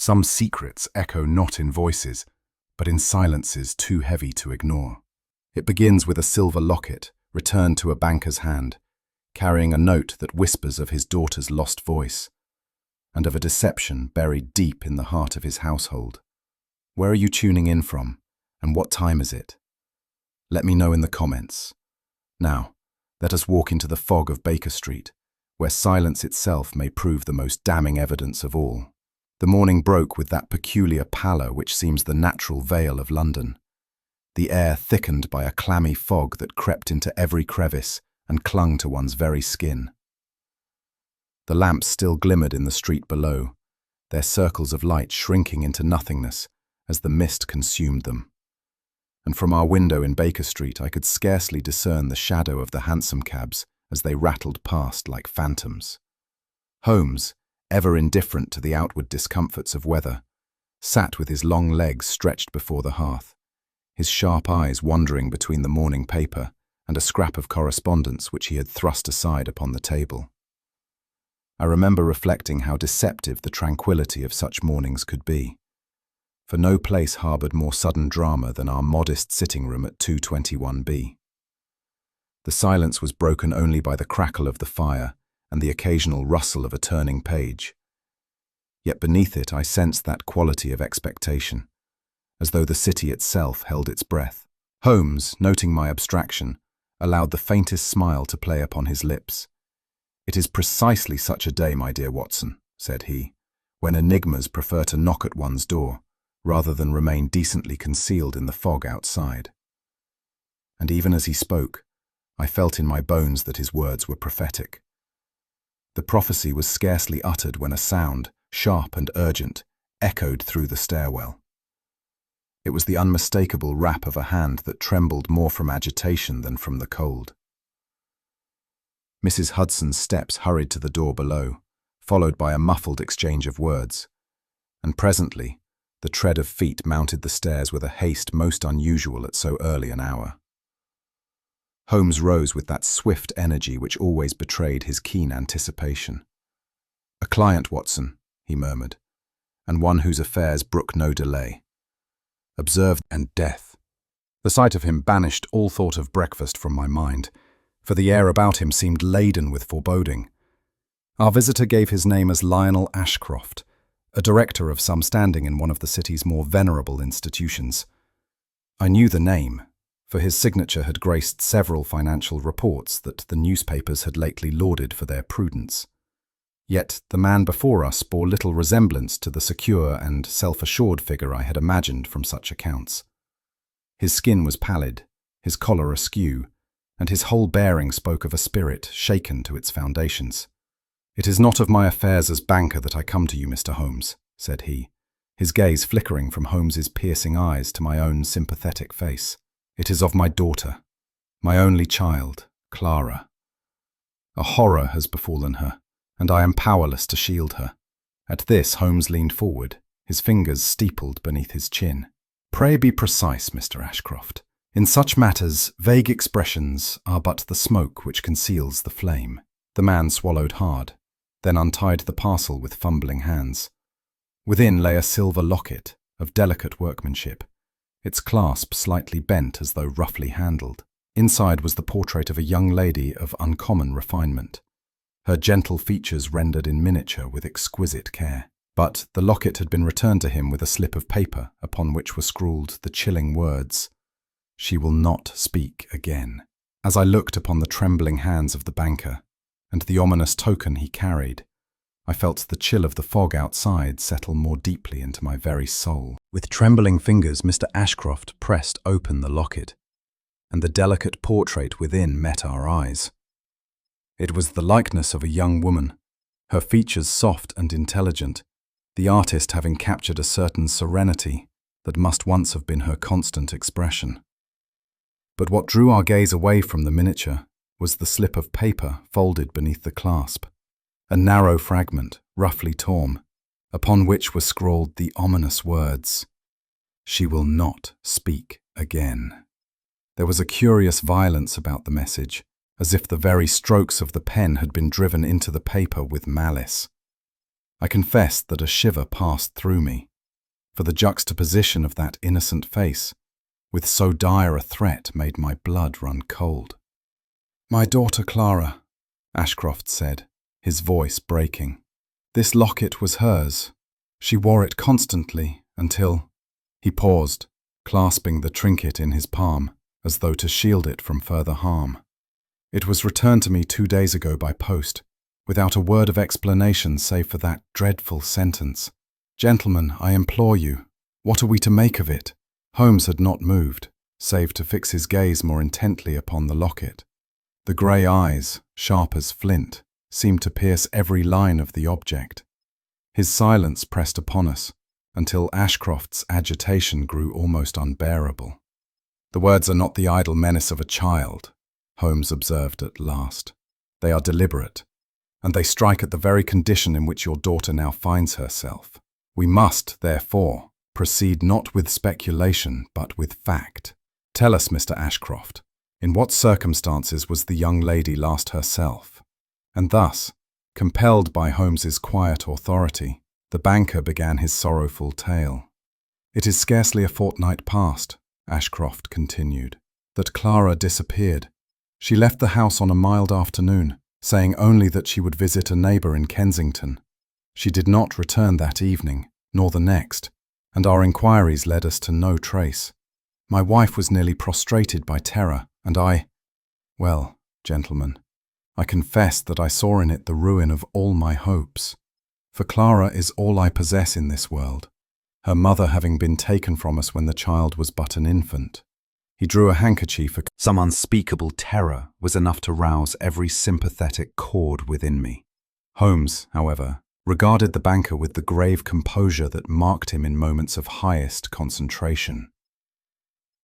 Some secrets echo not in voices, but in silences too heavy to ignore. It begins with a silver locket, returned to a banker's hand, carrying a note that whispers of his daughter's lost voice, and of a deception buried deep in the heart of his household. Where are you tuning in from, and what time is it? Let me know in the comments. Now, let us walk into the fog of Baker Street, where silence itself may prove the most damning evidence of all. The morning broke with that peculiar pallor which seems the natural veil of London, the air thickened by a clammy fog that crept into every crevice and clung to one's very skin. The lamps still glimmered in the street below, their circles of light shrinking into nothingness as the mist consumed them. And from our window in Baker Street I could scarcely discern the shadow of the hansom cabs as they rattled past like phantoms. Holmes, ever indifferent to the outward discomforts of weather, sat with his long legs stretched before the hearth, his sharp eyes wandering between the morning paper and a scrap of correspondence which he had thrust aside upon the table. I remember reflecting how deceptive the tranquility of such mornings could be, for no place harboured more sudden drama than our modest sitting room at 221B. The silence was broken only by the crackle of the fire and the occasional rustle of a turning page. Yet beneath it I sensed that quality of expectation, as though the city itself held its breath. Holmes, noting my abstraction, allowed the faintest smile to play upon his lips. "It is precisely such a day, my dear Watson," said he, "when enigmas prefer to knock at one's door, rather than remain decently concealed in the fog outside." And even as he spoke, I felt in my bones that his words were prophetic. The prophecy was scarcely uttered when a sound, sharp and urgent, echoed through the stairwell. It was the unmistakable rap of a hand that trembled more from agitation than from the cold. Mrs. Hudson's steps hurried to the door below, followed by a muffled exchange of words, and presently the tread of feet mounted the stairs with a haste most unusual at so early an hour. Holmes rose with that swift energy which always betrayed his keen anticipation. "A client, Watson," he murmured, "and one whose affairs brook no delay. Observe and death." The sight of him banished all thought of breakfast from my mind, for the air about him seemed laden with foreboding. Our visitor gave his name as Lionel Ashcroft, a director of some standing in one of the city's more venerable institutions. I knew the name, for his signature had graced several financial reports that the newspapers had lately lauded for their prudence. Yet the man before us bore little resemblance to the secure and self-assured figure I had imagined from such accounts. His skin was pallid, his collar askew, and his whole bearing spoke of a spirit shaken to its foundations. "It is not of my affairs as banker that I come to you, Mr. Holmes," said he, his gaze flickering from Holmes's piercing eyes to my own sympathetic face. "It is of my daughter, my only child, Clara. A horror has befallen her, and I am powerless to shield her." At this Holmes leaned forward, his fingers steepled beneath his chin. "Pray be precise, Mr. Ashcroft. In such matters, vague expressions are but the smoke which conceals the flame." The man swallowed hard, then untied the parcel with fumbling hands. Within lay a silver locket of delicate workmanship, its clasp slightly bent as though roughly handled. Inside was the portrait of a young lady of uncommon refinement, her gentle features rendered in miniature with exquisite care. But the locket had been returned to him with a slip of paper upon which were scrawled the chilling words, "She will not speak again." As I looked upon the trembling hands of the banker and the ominous token he carried, I felt the chill of the fog outside settle more deeply into my very soul. With trembling fingers, Mr. Ashcroft pressed open the locket, and the delicate portrait within met our eyes. It was the likeness of a young woman, her features soft and intelligent, the artist having captured a certain serenity that must once have been her constant expression. But what drew our gaze away from the miniature was the slip of paper folded beneath the clasp, a narrow fragment, roughly torn, upon which were scrawled the ominous words, "She will not speak again." There was a curious violence about the message, as if the very strokes of the pen had been driven into the paper with malice. I confess that a shiver passed through me, for the juxtaposition of that innocent face with so dire a threat made my blood run cold. "My daughter Clara," Ashcroft said, his voice breaking. "This locket was hers. She wore it constantly until—" He paused, clasping the trinket in his palm, as though to shield it from further harm. "It was returned to me 2 days ago by post, without a word of explanation save for that dreadful sentence. Gentlemen, I implore you, what are we to make of it?" Holmes had not moved, save to fix his gaze more intently upon the locket. The grey eyes, sharp as flint, seemed to pierce every line of the object. His silence pressed upon us, until Ashcroft's agitation grew almost unbearable. "The words are not the idle menace of a child," Holmes observed at last. "They are deliberate, and they strike at the very condition in which your daughter now finds herself. We must, therefore, proceed not with speculation, but with fact. Tell us, Mr. Ashcroft, in what circumstances was the young lady last herself?" And thus, compelled by Holmes's quiet authority, the banker began his sorrowful tale. "It is scarcely a fortnight past," Ashcroft continued, "that Clara disappeared. She left the house on a mild afternoon, saying only that she would visit a neighbour in Kensington. She did not return that evening, nor the next, and our inquiries led us to no trace. My wife was nearly prostrated by terror, and well, gentlemen, I confess that I saw in it the ruin of all my hopes. For Clara is all I possess in this world, her mother having been taken from us when the child was but an infant." He drew a handkerchief. Some unspeakable terror was enough to rouse every sympathetic chord within me. Holmes, however, regarded the banker with the grave composure that marked him in moments of highest concentration.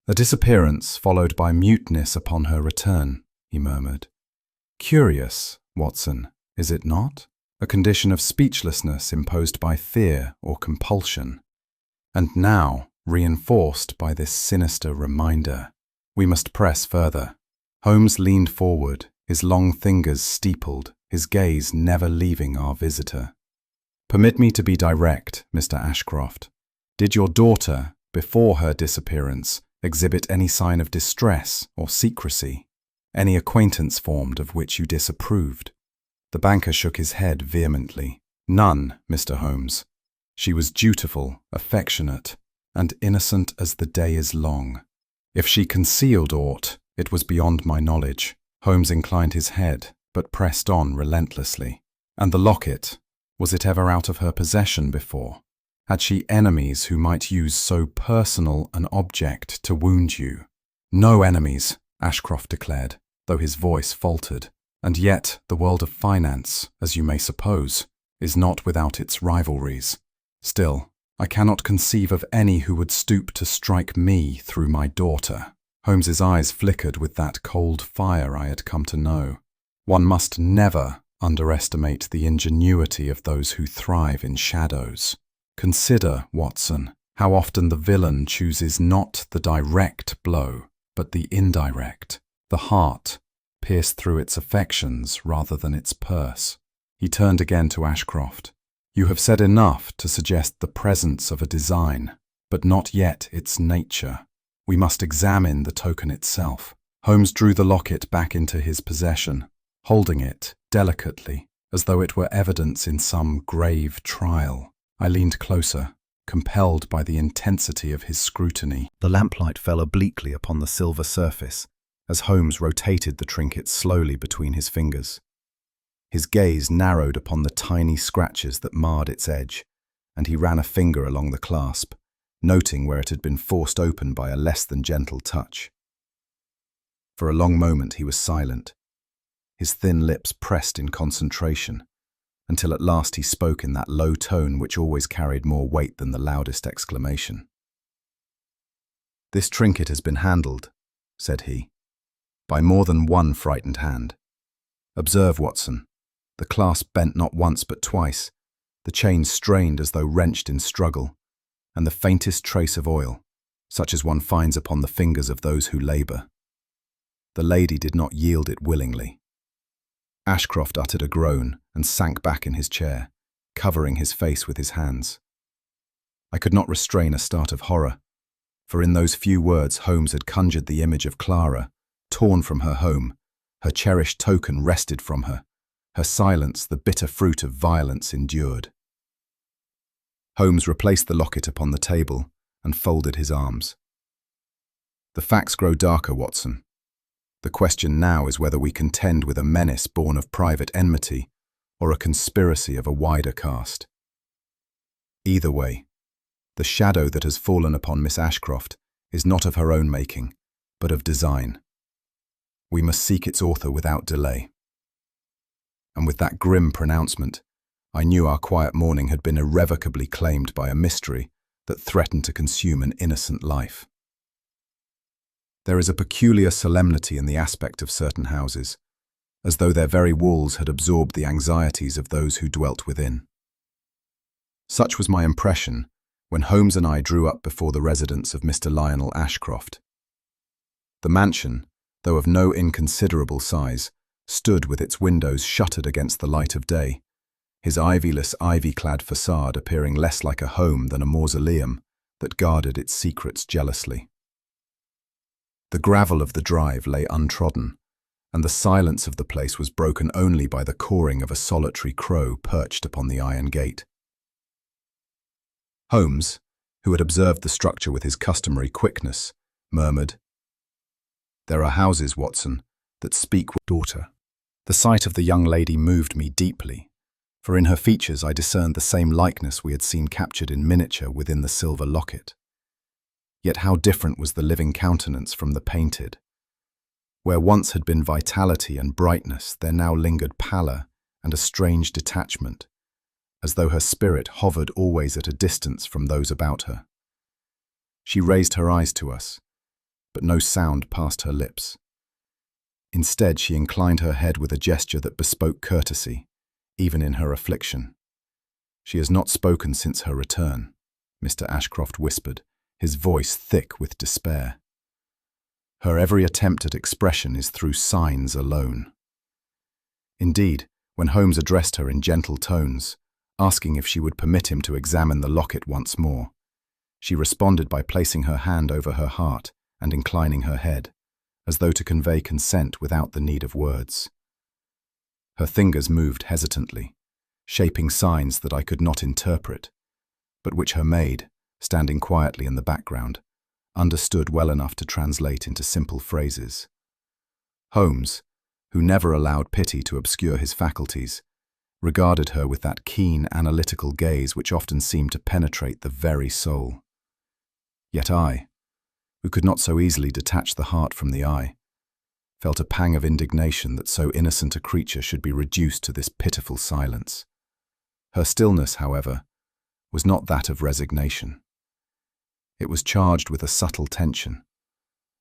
"A disappearance followed by muteness upon her return," he murmured. "Curious, Watson, is it not? A condition of speechlessness imposed by fear or compulsion. And now, reinforced by this sinister reminder, we must press further." Holmes leaned forward, his long fingers steepled, his gaze never leaving our visitor. "Permit me to be direct, Mr. Ashcroft. Did your daughter, before her disappearance, exhibit any sign of distress or secrecy? Any acquaintance formed of which you disapproved?" The banker shook his head vehemently. "None, Mr. Holmes. She was dutiful, affectionate, and innocent as the day is long. If she concealed aught, it was beyond my knowledge." Holmes inclined his head, but pressed on relentlessly. "And the locket, was it ever out of her possession before? Had she enemies who might use so personal an object to wound you?" "No enemies," Ashcroft declared, though his voice faltered. "And yet the world of finance, as you may suppose, is not without its rivalries. Still, I cannot conceive of any who would stoop to strike me through my daughter." Holmes's eyes flickered with that cold fire I had come to know. One must never underestimate the ingenuity of those who thrive in shadows. Consider, Watson, how often the villain chooses not the direct blow, but the indirect, the heart, pierced through its affections rather than its purse. He turned again to Ashcroft. "You have said enough to suggest the presence of a design, but not yet its nature. We must examine the token itself." Holmes drew the locket back into his possession, holding it delicately, as though it were evidence in some grave trial. I leaned closer, compelled by the intensity of his scrutiny. The lamplight fell obliquely upon the silver surface, as Holmes rotated the trinket slowly between his fingers. His gaze narrowed upon the tiny scratches that marred its edge, and he ran a finger along the clasp, noting where it had been forced open by a less than gentle touch. For a long moment he was silent, his thin lips pressed in concentration, until at last he spoke in that low tone which always carried more weight than the loudest exclamation. "This trinket has been handled," said he, "by more than one frightened hand. Observe, Watson. The clasp bent not once but twice, the chain strained as though wrenched in struggle, and the faintest trace of oil, such as one finds upon the fingers of those who labour. The lady did not yield it willingly." Ashcroft uttered a groan and sank back in his chair, covering his face with his hands. I could not restrain a start of horror, for in those few words Holmes had conjured the image of Clara, torn from her home, her cherished token wrested from her, her silence the bitter fruit of violence endured. Holmes replaced the locket upon the table and folded his arms. The facts grow darker, Watson. The question now is whether we contend with a menace born of private enmity or a conspiracy of a wider cast. Either way, the shadow that has fallen upon Miss Ashcroft is not of her own making, but of design. We must seek its author without delay. And with that grim pronouncement, I knew our quiet morning had been irrevocably claimed by a mystery that threatened to consume an innocent life. There is a peculiar solemnity in the aspect of certain houses, as though their very walls had absorbed the anxieties of those who dwelt within. Such was my impression when Holmes and I drew up before the residence of Mr. Lionel Ashcroft. The mansion, though of no inconsiderable size, stood with its windows shuttered against the light of day, his ivyless, ivy-clad facade appearing less like a home than a mausoleum that guarded its secrets jealously. The gravel of the drive lay untrodden, and the silence of the place was broken only by the cawing of a solitary crow perched upon the iron gate. Holmes, who had observed the structure with his customary quickness, murmured, "There are houses, Watson, that speak with daughter." The sight of the young lady moved me deeply, for in her features I discerned the same likeness we had seen captured in miniature within the silver locket. Yet how different was the living countenance from the painted. Where once had been vitality and brightness, there now lingered pallor and a strange detachment, as though her spirit hovered always at a distance from those about her. She raised her eyes to us, but no sound passed her lips. Instead, she inclined her head with a gesture that bespoke courtesy, even in her affliction. "She has not spoken since her return," Mr. Ashcroft whispered, his voice thick with despair. "Her every attempt at expression is through signs alone." Indeed, when Holmes addressed her in gentle tones, asking if she would permit him to examine the locket once more, she responded by placing her hand over her heart and inclining her head, as though to convey consent without the need of words. Her fingers moved hesitantly, shaping signs that I could not interpret, but which her maid, standing quietly in the background, understood well enough to translate into simple phrases. Holmes, who never allowed pity to obscure his faculties, regarded her with that keen, analytical gaze which often seemed to penetrate the very soul. Yet I, who could not so easily detach the heart from the eye, felt a pang of indignation that so innocent a creature should be reduced to this pitiful silence. Her stillness, however, was not that of resignation. It was charged with a subtle tension,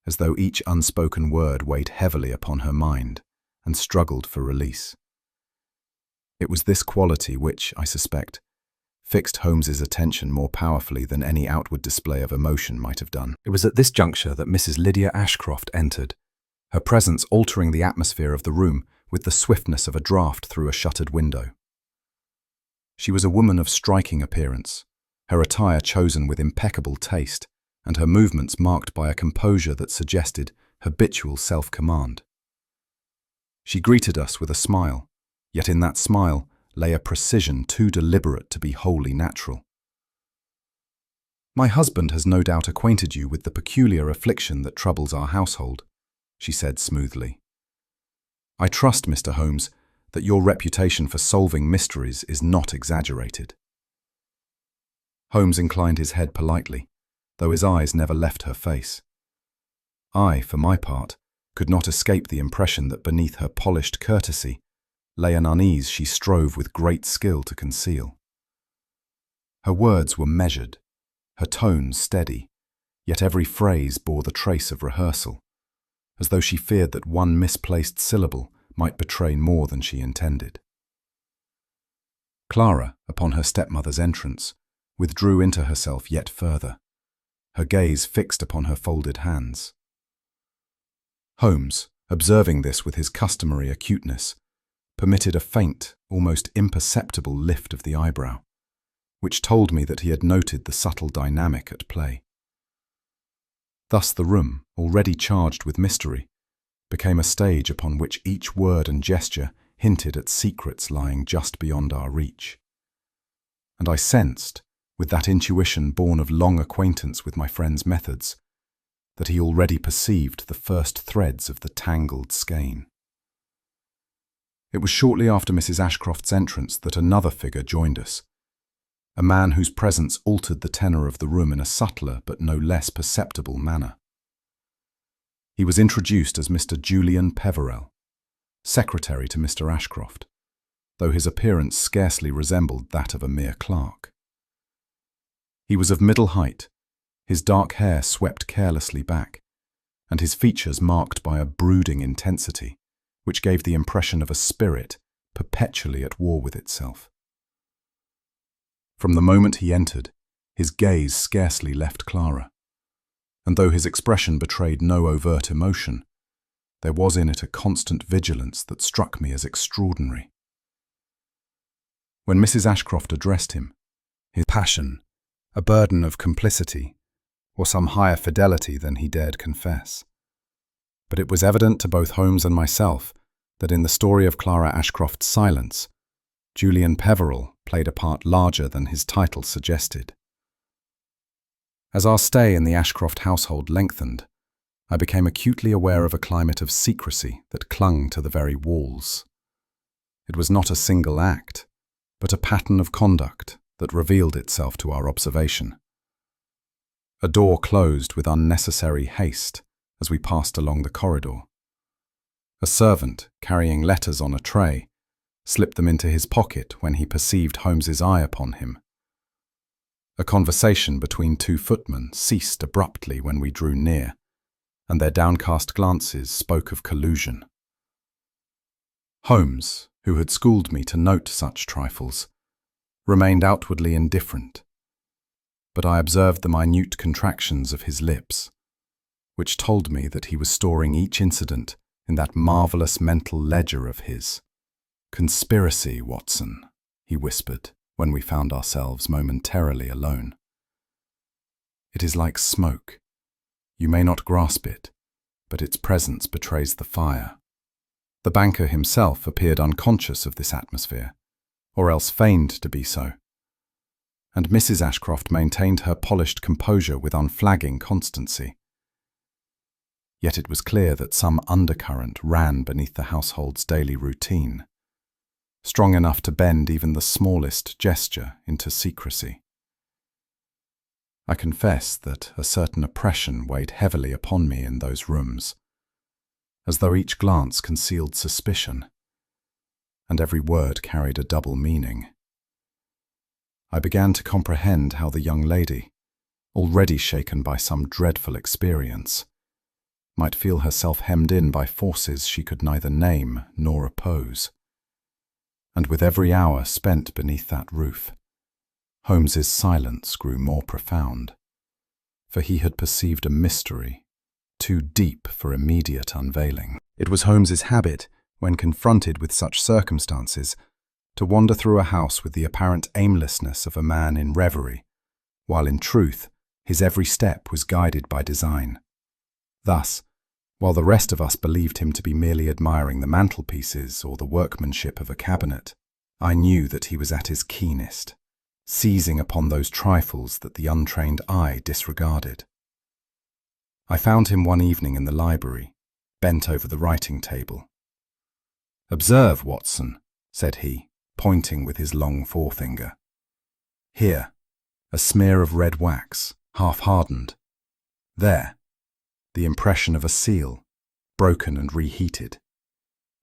as though each unspoken word weighed heavily upon her mind and struggled for release. It was this quality which, I suspect, fixed Holmes's attention more powerfully than any outward display of emotion might have done. It was at this juncture that Mrs. Lydia Ashcroft entered, her presence altering the atmosphere of the room with the swiftness of a draught through a shuttered window. She was a woman of striking appearance, her attire chosen with impeccable taste, and her movements marked by a composure that suggested habitual self-command. She greeted us with a smile, yet in that smile lay a precision too deliberate to be wholly natural. "My husband has no doubt acquainted you with the peculiar affliction that troubles our household," she said smoothly. "I trust, Mr. Holmes, that your reputation for solving mysteries is not exaggerated." Holmes inclined his head politely, though his eyes never left her face. I, for my part, could not escape the impression that beneath her polished courtesy lay an unease she strove with great skill to conceal. Her words were measured, her tone steady, yet every phrase bore the trace of rehearsal, as though she feared that one misplaced syllable might betray more than she intended. Clara, upon her stepmother's entrance, withdrew into herself yet further, her gaze fixed upon her folded hands. Holmes, observing this with his customary acuteness, permitted a faint almost imperceptible lift of the eyebrow, which told me that he had noted the subtle dynamic at play. Thus the room, already charged with mystery, became a stage upon which each word and gesture hinted at secrets lying just beyond our reach. And I sensed, with that intuition born of long acquaintance with my friend's methods, that he already perceived the first threads of the tangled skein. It was shortly after Mrs. Ashcroft's entrance that another figure joined us, a man whose presence altered the tenor of the room in a subtler but no less perceptible manner. He was introduced as Mr. Julian Peverell, secretary to Mr. Ashcroft, though his appearance scarcely resembled that of a mere clerk. He was of middle height, his dark hair swept carelessly back, and his features marked by a brooding intensity, which gave the impression of a spirit perpetually at war with itself. From the moment he entered, his gaze scarcely left Clara, and though his expression betrayed no overt emotion, there was in it a constant vigilance that struck me as extraordinary. When Mrs. Ashcroft addressed him, his passion, a burden of complicity, or some higher fidelity than he dared confess. But it was evident to both Holmes and myself that in the story of Clara Ashcroft's silence, Julian Peverell played a part larger than his title suggested. As our stay in the Ashcroft household lengthened, I became acutely aware of a climate of secrecy that clung to the very walls. It was not a single act, but a pattern of conduct that revealed itself to our observation. A door closed with unnecessary haste as we passed along the corridor. A servant, carrying letters on a tray, slipped them into his pocket when he perceived Holmes's eye upon him. A conversation between two footmen ceased abruptly when we drew near, and their downcast glances spoke of collusion. Holmes, who had schooled me to note such trifles, remained outwardly indifferent, but I observed the minute contractions of his lips, which told me that he was storing each incident in that marvelous mental ledger of his. "Conspiracy, Watson," he whispered when we found ourselves momentarily alone. "It is like smoke. You may not grasp it, but its presence betrays the fire." The banker himself appeared unconscious of this atmosphere, or else feigned to be so, and Mrs. Ashcroft maintained her polished composure with unflagging constancy. Yet it was clear that some undercurrent ran beneath the household's daily routine, strong enough to bend even the smallest gesture into secrecy. I confess that a certain oppression weighed heavily upon me in those rooms, as though each glance concealed suspicion, and every word carried a double meaning. I began to comprehend how the young lady, already shaken by some dreadful experience, might feel herself hemmed in by forces she could neither name nor oppose. And with every hour spent beneath that roof, Holmes's silence grew more profound, for he had perceived a mystery too deep for immediate unveiling. It was Holmes's habit, when confronted with such circumstances, to wander through a house with the apparent aimlessness of a man in reverie, while in truth his every step was guided by design. Thus, while the rest of us believed him to be merely admiring the mantelpieces or the workmanship of a cabinet, I knew that he was at his keenest, seizing upon those trifles that the untrained eye disregarded. I found him one evening in the library, bent over the writing table. "Observe, Watson," said he, pointing with his long forefinger. "Here, a smear of red wax, half hardened. There, the impression of a seal, broken and reheated.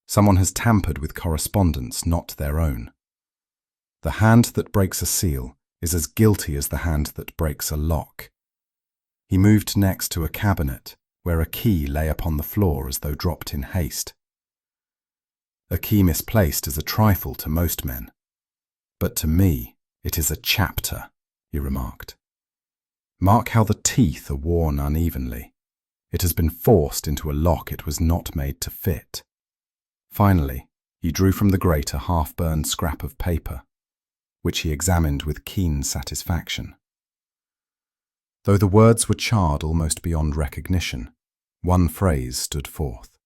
Someone has tampered with correspondence not their own. The hand that breaks a seal is as guilty as the hand that breaks a lock." He moved next to a cabinet where a key lay upon the floor as though dropped in haste. A key misplaced is a trifle to most men, but to me it is a chapter, he remarked. "Mark how the teeth are worn unevenly. It has been forced into a lock it was not made to fit." Finally, He drew from the grate a half-burned scrap of paper, which he examined with keen satisfaction. Though the words were charred almost beyond recognition, one phrase stood forth.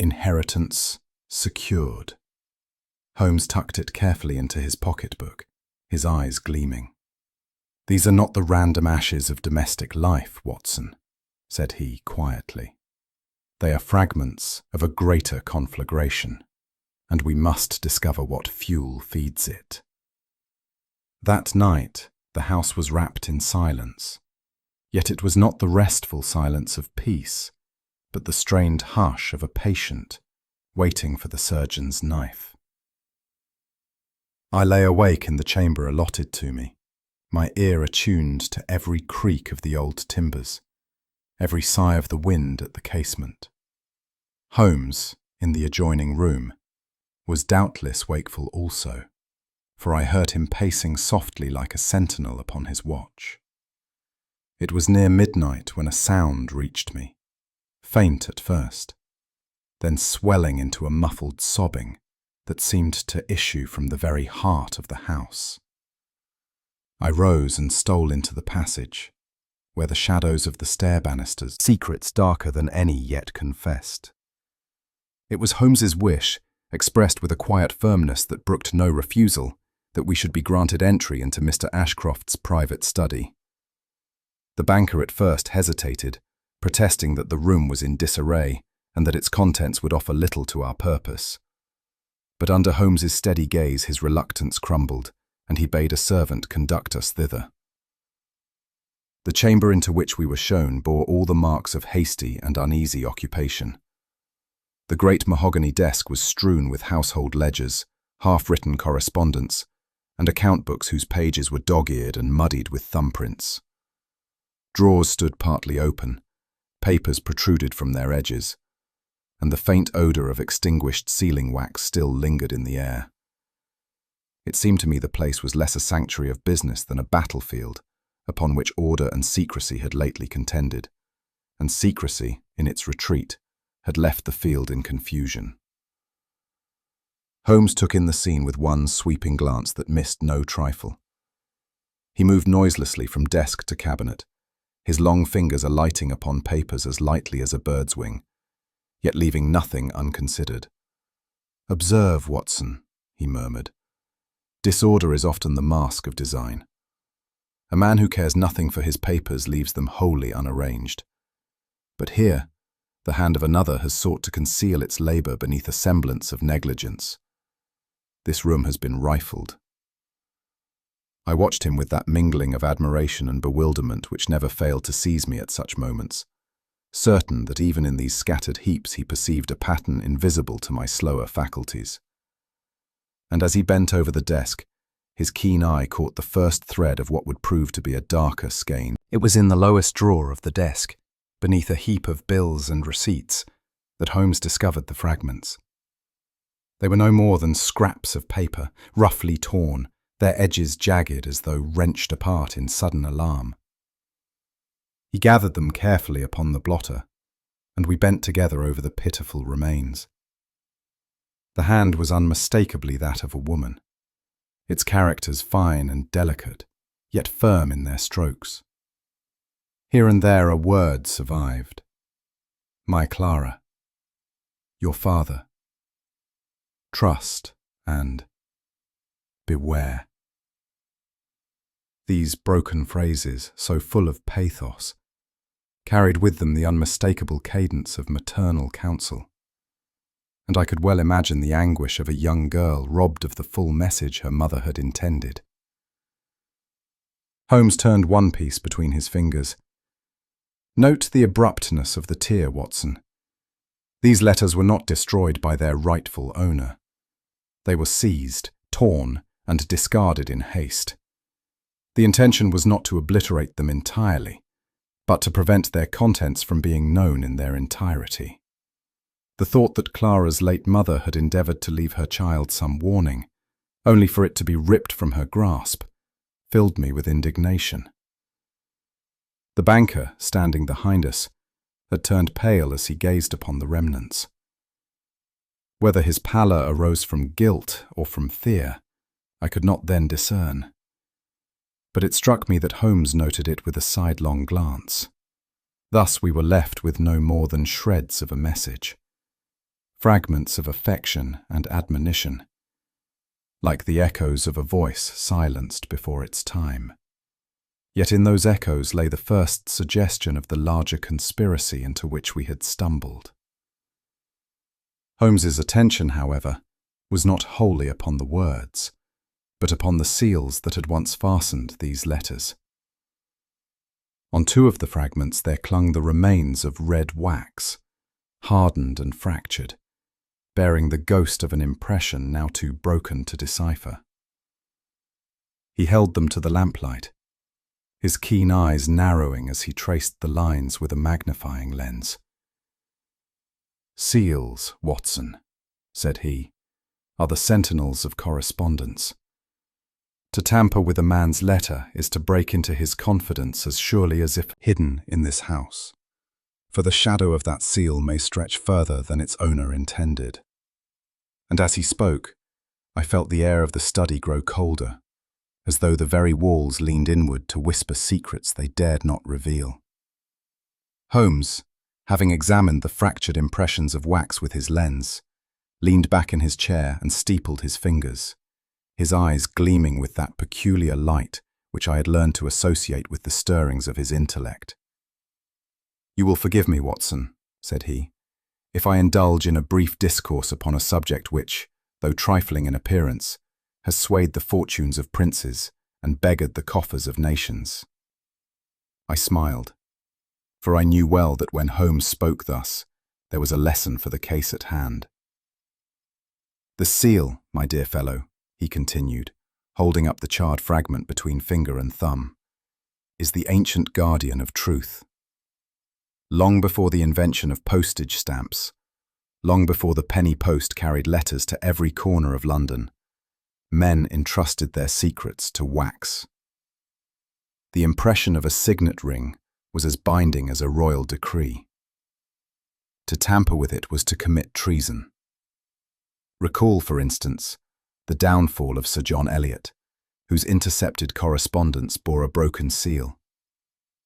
Inheritance secured. Holmes tucked it carefully into his pocketbook, his eyes gleaming. "These are not the random ashes of domestic life, Watson," said he quietly. "They are fragments of a greater conflagration, and we must discover what fuel feeds it." That night, the house was wrapped in silence, yet it was not the restful silence of peace, but the strained hush of a patient waiting for the surgeon's knife. I lay awake in the chamber allotted to me, my ear attuned to every creak of the old timbers, every sigh of the wind at the casement. Holmes, in the adjoining room, was doubtless wakeful also, for I heard him pacing softly like a sentinel upon his watch. It was near midnight when a sound reached me, faint at first, then swelling into a muffled sobbing that seemed to issue from the very heart of the house. I rose and stole into the passage, where the shadows of the stair banisters, secrets darker than any yet confessed. It was Holmes's wish, expressed with a quiet firmness that brooked no refusal, that we should be granted entry into Mr. Ashcroft's private study. The banker at first hesitated, protesting that the room was in disarray and that its contents would offer little to our purpose. But under Holmes's steady gaze his reluctance crumbled, and he bade a servant conduct us thither. The chamber into which we were shown bore all the marks of hasty and uneasy occupation. The great mahogany desk was strewn with household ledgers, half-written correspondence, and account books whose pages were dog-eared and muddied with thumbprints. Drawers stood partly open, papers protruded from their edges, and the faint odour of extinguished sealing wax still lingered in the air. It seemed to me the place was less a sanctuary of business than a battlefield, upon which order and secrecy had lately contended, and secrecy, in its retreat, had left the field in confusion. Holmes took in the scene with one sweeping glance that missed no trifle. He moved noiselessly from desk to cabinet, his long fingers alighting upon papers as lightly as a bird's wing, yet leaving nothing unconsidered. "Observe, Watson," he murmured. "Disorder is often the mask of design. A man who cares nothing for his papers leaves them wholly unarranged. But here, the hand of another has sought to conceal its labour beneath a semblance of negligence. This room has been rifled." I watched him with that mingling of admiration and bewilderment which never failed to seize me at such moments, certain that even in these scattered heaps he perceived a pattern invisible to my slower faculties. And as he bent over the desk, his keen eye caught the first thread of what would prove to be a darker skein. It was in the lowest drawer of the desk, beneath a heap of bills and receipts, that Holmes discovered the fragments. They were no more than scraps of paper, roughly torn, their edges jagged as though wrenched apart in sudden alarm. He gathered them carefully upon the blotter, and we bent together over the pitiful remains. The hand was unmistakably that of a woman, its characters fine and delicate, yet firm in their strokes. Here and there a word survived. "My Clara," "Your father," "Trust," and "Beware." These broken phrases, so full of pathos, carried with them the unmistakable cadence of maternal counsel, and I could well imagine the anguish of a young girl robbed of the full message her mother had intended. Holmes turned one piece between his fingers. "Note the abruptness of the tear, Watson. These letters were not destroyed by their rightful owner. They were seized, torn, and discarded in haste. The intention was not to obliterate them entirely, but to prevent their contents from being known in their entirety. The thought that Clara's late mother had endeavoured to leave her child some warning, only for it to be ripped from her grasp, filled me with indignation. The banker, standing behind us, had turned pale as he gazed upon the remnants. Whether his pallor arose from guilt or from fear, I could not then discern. But it struck me that Holmes noted it with a sidelong glance. Thus we were left with no more than shreds of a message, fragments of affection and admonition, like the echoes of a voice silenced before its time. Yet in those echoes lay the first suggestion of the larger conspiracy into which we had stumbled. Holmes's attention, however, was not wholly upon the words, but upon the seals that had once fastened these letters. On two of the fragments there clung the remains of red wax, hardened and fractured, bearing the ghost of an impression now too broken to decipher. He held them to the lamplight, his keen eyes narrowing as he traced the lines with a magnifying lens. "Seals, Watson," said he, "are the sentinels of correspondence. To tamper with a man's letter is to break into his confidence as surely as if hidden in this house, for the shadow of that seal may stretch further than its owner intended." And as he spoke, I felt the air of the study grow colder, as though the very walls leaned inward to whisper secrets they dared not reveal. Holmes, having examined the fractured impressions of wax with his lens, leaned back in his chair and steepled his fingers, his eyes gleaming with that peculiar light which I had learned to associate with the stirrings of his intellect. "You will forgive me, Watson," said he, "if I indulge in a brief discourse upon a subject which, though trifling in appearance, has swayed the fortunes of princes and beggared the coffers of nations." I smiled, for I knew well that when Holmes spoke thus, there was a lesson for the case at hand. "The seal, my dear fellow," he continued, holding up the charred fragment between finger and thumb, "is the ancient guardian of truth. Long before the invention of postage stamps, long before the penny post carried letters to every corner of London, men entrusted their secrets to wax. The impression of a signet ring was as binding as a royal decree. To tamper with it was to commit treason. Recall, for instance, the downfall of Sir John Eliot, whose intercepted correspondence bore a broken seal,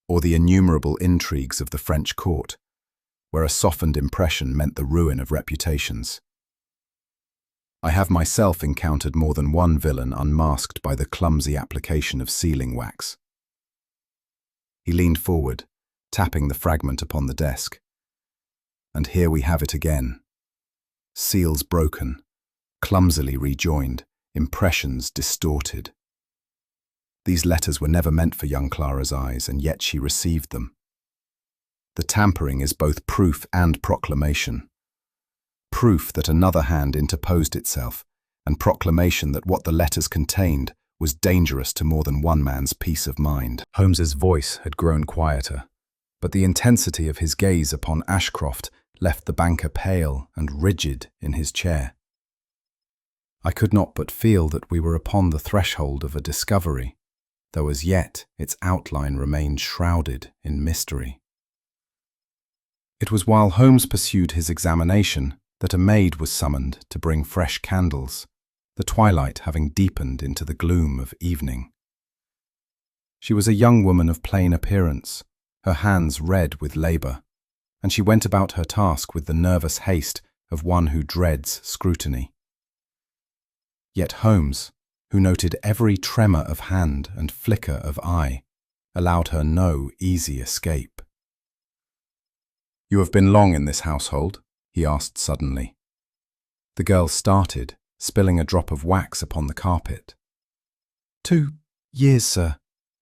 or the innumerable intrigues of the French court, where a softened impression meant the ruin of reputations. I have myself encountered more than one villain unmasked by the clumsy application of sealing wax. He leaned forward, tapping the fragment upon the desk. And here we have it again. Seals broken, clumsily rejoined, impressions distorted. These letters were never meant for young Clara's eyes, and yet she received them. The tampering is both proof and proclamation. Proof that another hand interposed itself, and proclamation that what the letters contained was dangerous to more than one man's peace of mind. Holmes's voice had grown quieter, but the intensity of his gaze upon Ashcroft left the banker pale and rigid in his chair. I could not but feel that we were upon the threshold of a discovery, though as yet its outline remained shrouded in mystery. It was while Holmes pursued his examination that a maid was summoned to bring fresh candles, the twilight having deepened into the gloom of evening. She was a young woman of plain appearance, her hands red with labour, and she went about her task with the nervous haste of one who dreads scrutiny. Yet Holmes, who noted every tremor of hand and flicker of eye, allowed her no easy escape. "You have been long in this household?" he asked suddenly. The girl started, spilling a drop of wax upon the carpet. 2 years, sir,"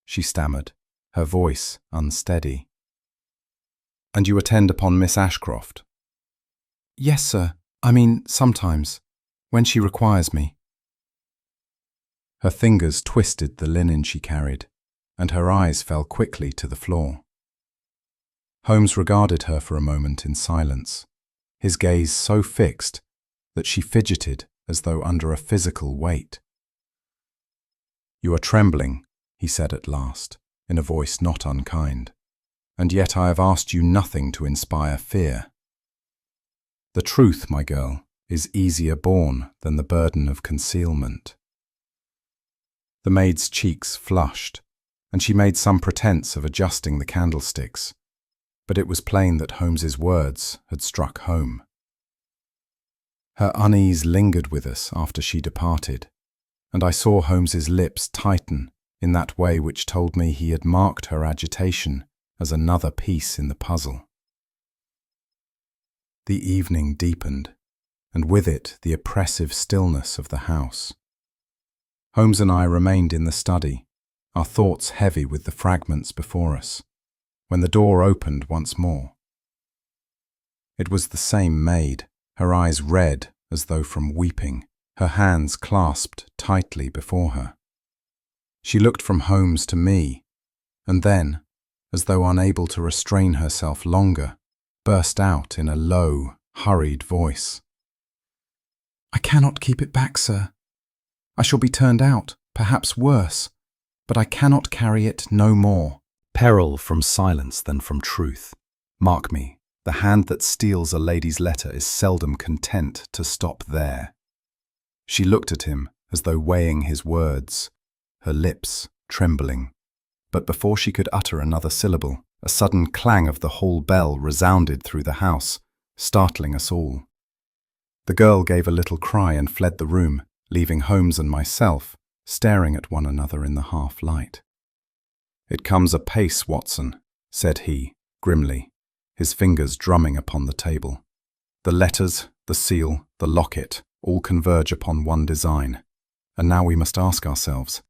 she stammered, her voice unsteady. "And you attend upon Miss Ashcroft?" "Yes, sir. I mean, sometimes, when she requires me." Her fingers twisted the linen she carried, and her eyes fell quickly to the floor. Holmes regarded her for a moment in silence, his gaze so fixed that she fidgeted as though under a physical weight. "You are trembling," he said at last, in a voice not unkind, "and yet I have asked you nothing to inspire fear. The truth, my girl, is easier borne than the burden of concealment. The maid's cheeks flushed, and she made some pretense of adjusting the candlesticks, but it was plain that Holmes's words had struck home. Her unease lingered with us after she departed, and I saw Holmes's lips tighten in that way which told me he had marked her agitation as another piece in the puzzle. The evening deepened, and with it the oppressive stillness of the house. Holmes and I remained in the study, our thoughts heavy with the fragments before us, when the door opened once more. It was the same maid, her eyes red as though from weeping, her hands clasped tightly before her. She looked from Holmes to me, and then, as though unable to restrain herself longer, burst out in a low, hurried voice. "I cannot keep it back, sir. I shall be turned out, perhaps worse, but I cannot carry it no more." Peril from silence than from truth. Mark me, the hand that steals a lady's letter is seldom content to stop there. She looked at him as though weighing his words, her lips trembling. But before she could utter another syllable, a sudden clang of the hall bell resounded through the house, startling us all. The girl gave a little cry and fled the room, leaving Holmes and myself staring at one another in the half-light. "It comes apace, Watson," said he, grimly, his fingers drumming upon the table. "The letters, the seal, the locket, all converge upon one design. And now we must ask ourselves,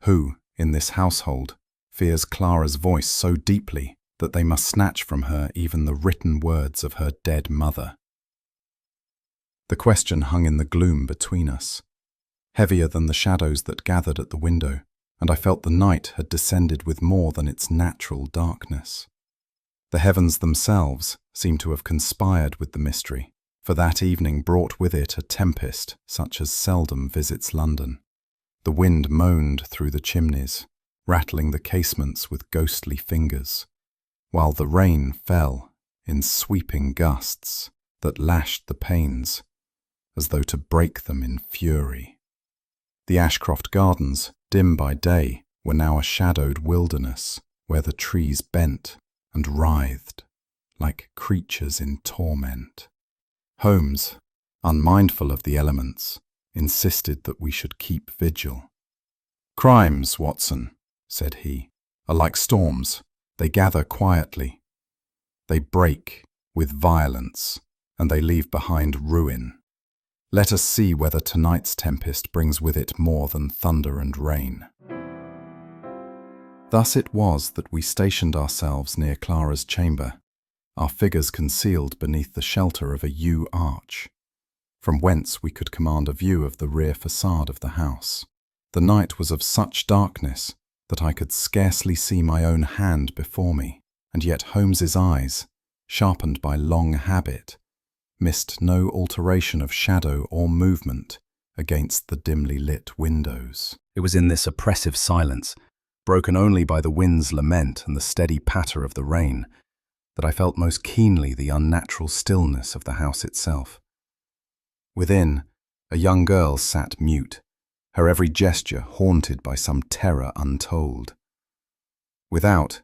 who, in this household, fears Clara's voice so deeply that they must snatch from her even the written words of her dead mother?" The question hung in the gloom between us, heavier than the shadows that gathered at the window, and I felt the night had descended with more than its natural darkness. The heavens themselves seemed to have conspired with the mystery, for that evening brought with it a tempest such as seldom visits London. The wind moaned through the chimneys, rattling the casements with ghostly fingers, while the rain fell in sweeping gusts that lashed the panes as though to break them in fury. The Ashcroft Gardens, dim by day, were now a shadowed wilderness where the trees bent and writhed like creatures in torment. Holmes, unmindful of the elements, insisted that we should keep vigil. "Crimes, Watson," said he, "are like storms. They gather quietly. They break with violence, and they leave behind ruin. Let us see whether tonight's tempest brings with it more than thunder and rain." Thus it was that we stationed ourselves near Clara's chamber, our figures concealed beneath the shelter of a yew arch, from whence we could command a view of the rear facade of the house. The night was of such darkness that I could scarcely see my own hand before me, and yet Holmes's eyes, sharpened by long habit, missed no alteration of shadow or movement against the dimly lit windows. It was in this oppressive silence, broken only by the wind's lament and the steady patter of the rain, that I felt most keenly the unnatural stillness of the house itself. Within, a young girl sat mute, her every gesture haunted by some terror untold. Without,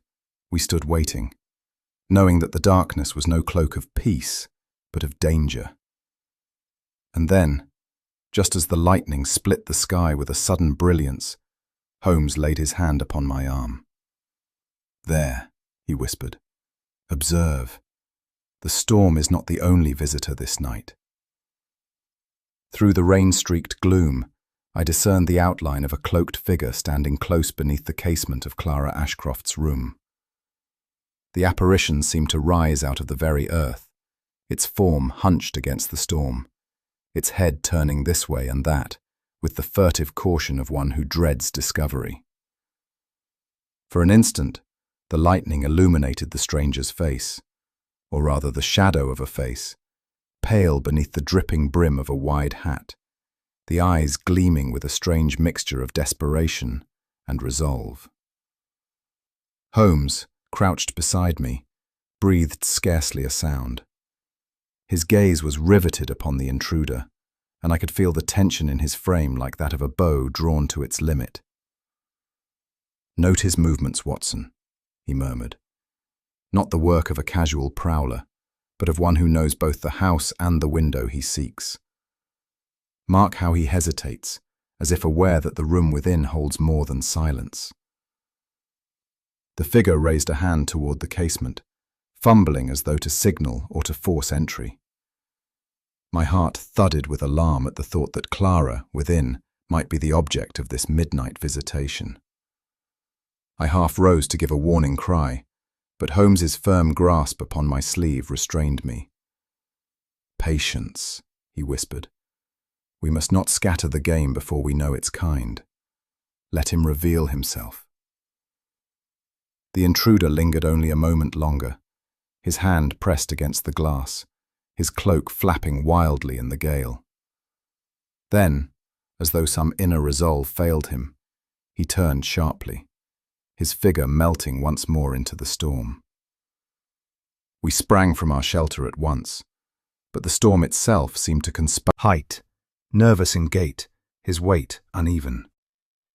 we stood waiting, knowing that the darkness was no cloak of peace, but of danger. And then, just as the lightning split the sky with a sudden brilliance, Holmes laid his hand upon my arm. "There," he whispered. "Observe. The storm is not the only visitor this night." Through the rain-streaked gloom, I discerned the outline of a cloaked figure standing close beneath the casement of Clara Ashcroft's room. The apparition seemed to rise out of the very earth, its form hunched against the storm, its head turning this way and that, with the furtive caution of one who dreads discovery. For an instant, the lightning illuminated the stranger's face, or rather the shadow of a face, pale beneath the dripping brim of a wide hat, the eyes gleaming with a strange mixture of desperation and resolve. Holmes, crouched beside me, breathed scarcely a sound. His gaze was riveted upon the intruder, and I could feel the tension in his frame like that of a bow drawn to its limit. "Note his movements, Watson," he murmured. "Not the work of a casual prowler, but of one who knows both the house and the window he seeks. Mark how he hesitates, as if aware that the room within holds more than silence." The figure raised a hand toward the casement, fumbling as though to signal or to force entry. My heart thudded with alarm at the thought that Clara, within, might be the object of this midnight visitation. I half rose to give a warning cry, but Holmes's firm grasp upon my sleeve restrained me. "Patience," he whispered. "We must not scatter the game before we know its kind. Let him reveal himself." The intruder lingered only a moment longer, his hand pressed against the glass, his cloak flapping wildly in the gale. Then, as though some inner resolve failed him, he turned sharply, his figure melting once more into the storm. We sprang from our shelter at once, but the storm itself seemed to conspire. Height, nervous in gait, his weight uneven.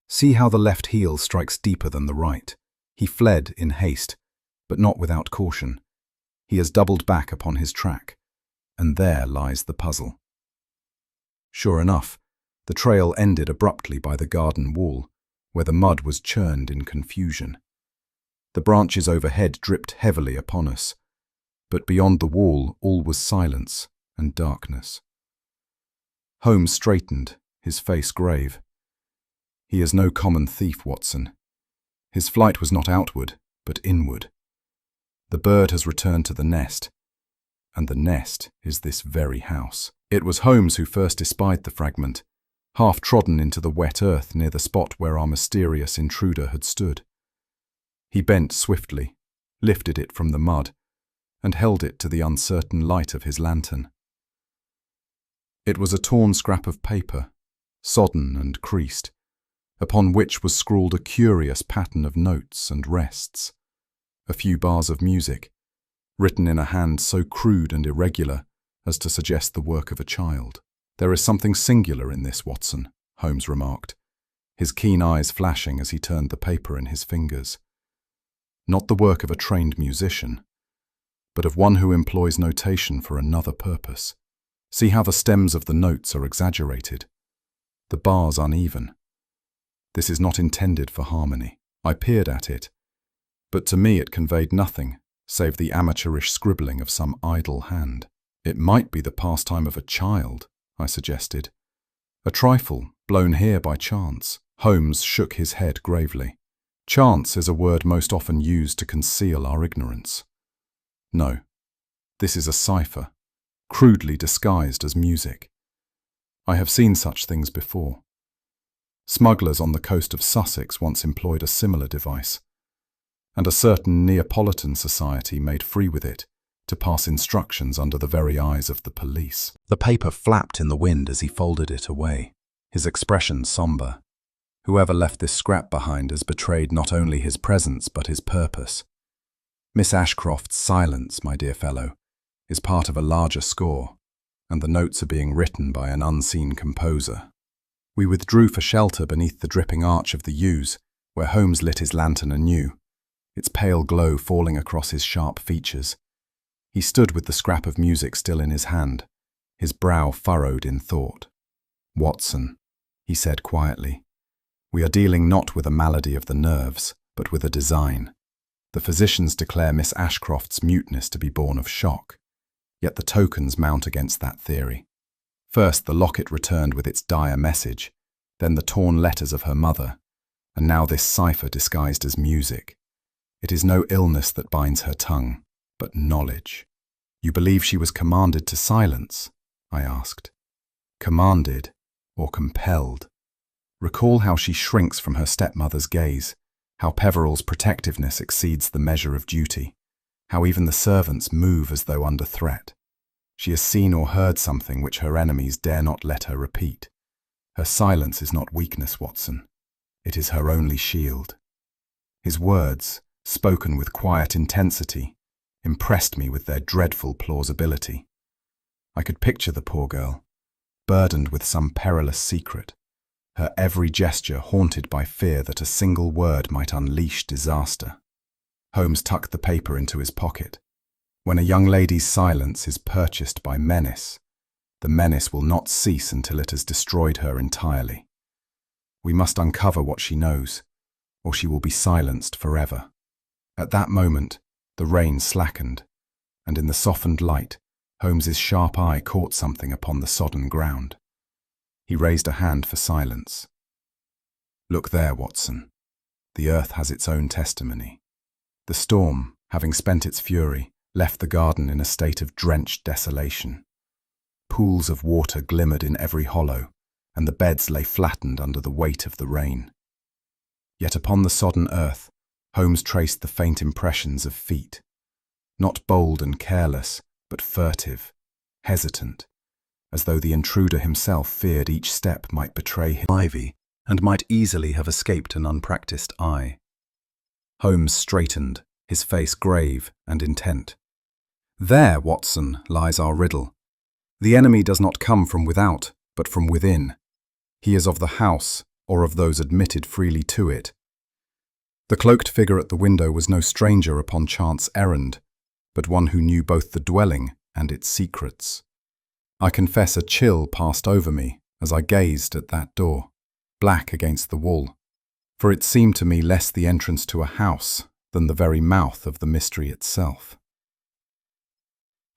See how the left heel strikes deeper than the right. He fled in haste, but not without caution. He has doubled back upon his track, and there lies the puzzle. Sure enough, the trail ended abruptly by the garden wall, where the mud was churned in confusion. The branches overhead dripped heavily upon us, but beyond the wall all was silence and darkness. Holmes straightened, his face grave. "He is no common thief, Watson. His flight was not outward, but inward. The bird has returned to the nest, and the nest is this very house." It was Holmes who first espied the fragment, half trodden into the wet earth near the spot where our mysterious intruder had stood. He bent swiftly, lifted it from the mud, and held it to the uncertain light of his lantern. It was a torn scrap of paper, sodden and creased, upon which was scrawled a curious pattern of notes and rests, a few bars of music, written in a hand so crude and irregular as to suggest the work of a child. "There is something singular in this, Watson," Holmes remarked, his keen eyes flashing as he turned the paper in his fingers. "Not the work of a trained musician, but of one who employs notation for another purpose. See how the stems of the notes are exaggerated, the bars uneven. This is not intended for harmony." I peered at it, but to me it conveyed nothing save the amateurish scribbling of some idle hand. "It might be the pastime of a child," I suggested. "A trifle, blown here by chance." Holmes shook his head gravely. "Chance is a word most often used to conceal our ignorance. No, this is a cipher, crudely disguised as music. I have seen such things before. Smugglers on the coast of Sussex once employed a similar device, and a certain Neapolitan society made free with it to pass instructions under the very eyes of the police." The paper flapped in the wind as he folded it away, his expression somber. Whoever left this scrap behind has betrayed not only his presence but his purpose. Miss Ashcroft's silence, my dear fellow, is part of a larger score, and the notes are being written by an unseen composer. We withdrew for shelter beneath the dripping arch of the yews, where Holmes lit his lantern anew, its pale glow falling across his sharp features. He stood with the scrap of music still in his hand, his brow furrowed in thought. "Watson," he said quietly, "we are dealing not with a malady of the nerves, but with a design. The physicians declare Miss Ashcroft's muteness to be born of shock, yet the tokens mount against that theory. First the locket returned with its dire message, then the torn letters of her mother, and now this cipher disguised as music. It is no illness that binds her tongue, but knowledge." "You believe she was commanded to silence?" I asked. "Commanded or compelled? Recall how she shrinks from her stepmother's gaze, how Peveril's protectiveness exceeds the measure of duty, how even the servants move as though under threat. She has seen or heard something which her enemies dare not let her repeat. Her silence is not weakness, Watson. It is her only shield." His words, spoken with quiet intensity, impressed me with their dreadful plausibility. I could picture the poor girl, burdened with some perilous secret, her every gesture haunted by fear that a single word might unleash disaster. Holmes tucked the paper into his pocket. When a young lady's silence is purchased by menace, the menace will not cease until it has destroyed her entirely. We must uncover what she knows, or she will be silenced forever. At that moment, the rain slackened, and in the softened light, Holmes's sharp eye caught something upon the sodden ground. He raised a hand for silence. "Look there, Watson. The earth has its own testimony." The storm, having spent its fury, left the garden in a state of drenched desolation. Pools of water glimmered in every hollow, and the beds lay flattened under the weight of the rain. Yet upon the sodden earth, Holmes traced the faint impressions of feet, not bold and careless, but furtive, hesitant, as though the intruder himself feared each step might betray his ivy and might easily have escaped an unpracticed eye. Holmes straightened, his face grave and intent. "There, Watson, lies our riddle. The enemy does not come from without, but from within. He is of the house, or of those admitted freely to it." The cloaked figure at the window was no stranger upon chance errand, but one who knew both the dwelling and its secrets. I confess a chill passed over me as I gazed at that door, black against the wall, for it seemed to me less the entrance to a house than the very mouth of the mystery itself.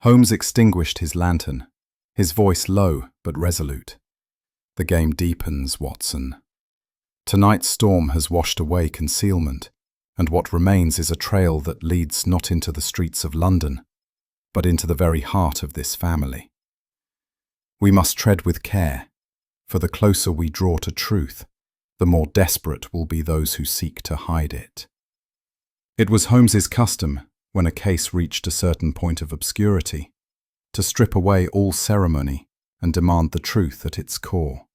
Holmes extinguished his lantern, his voice low but resolute. "The game deepens, Watson. Tonight's storm has washed away concealment, and what remains is a trail that leads not into the streets of London, but into the very heart of this family. We must tread with care, for the closer we draw to truth, the more desperate will be those who seek to hide it." It was Holmes's custom, when a case reached a certain point of obscurity, to strip away all ceremony and demand the truth at its core.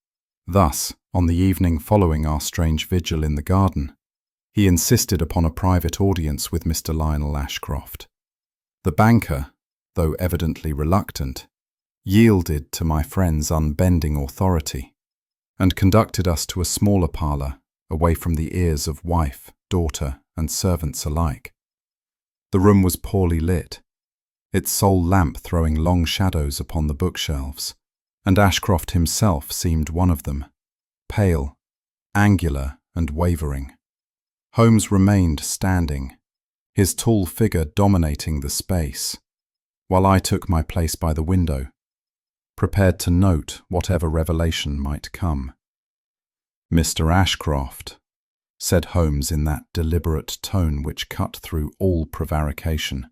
Thus, on the evening following our strange vigil in the garden, he insisted upon a private audience with Mr. Lionel Ashcroft. The banker, though evidently reluctant, yielded to my friend's unbending authority, and conducted us to a smaller parlour, away from the ears of wife, daughter, and servants alike. The room was poorly lit, its sole lamp throwing long shadows upon the bookshelves, and Ashcroft himself seemed one of them, pale, angular, and wavering. Holmes remained standing, his tall figure dominating the space, while I took my place by the window, prepared to note whatever revelation might come. "Mr. Ashcroft," said Holmes in that deliberate tone which cut through all prevarication,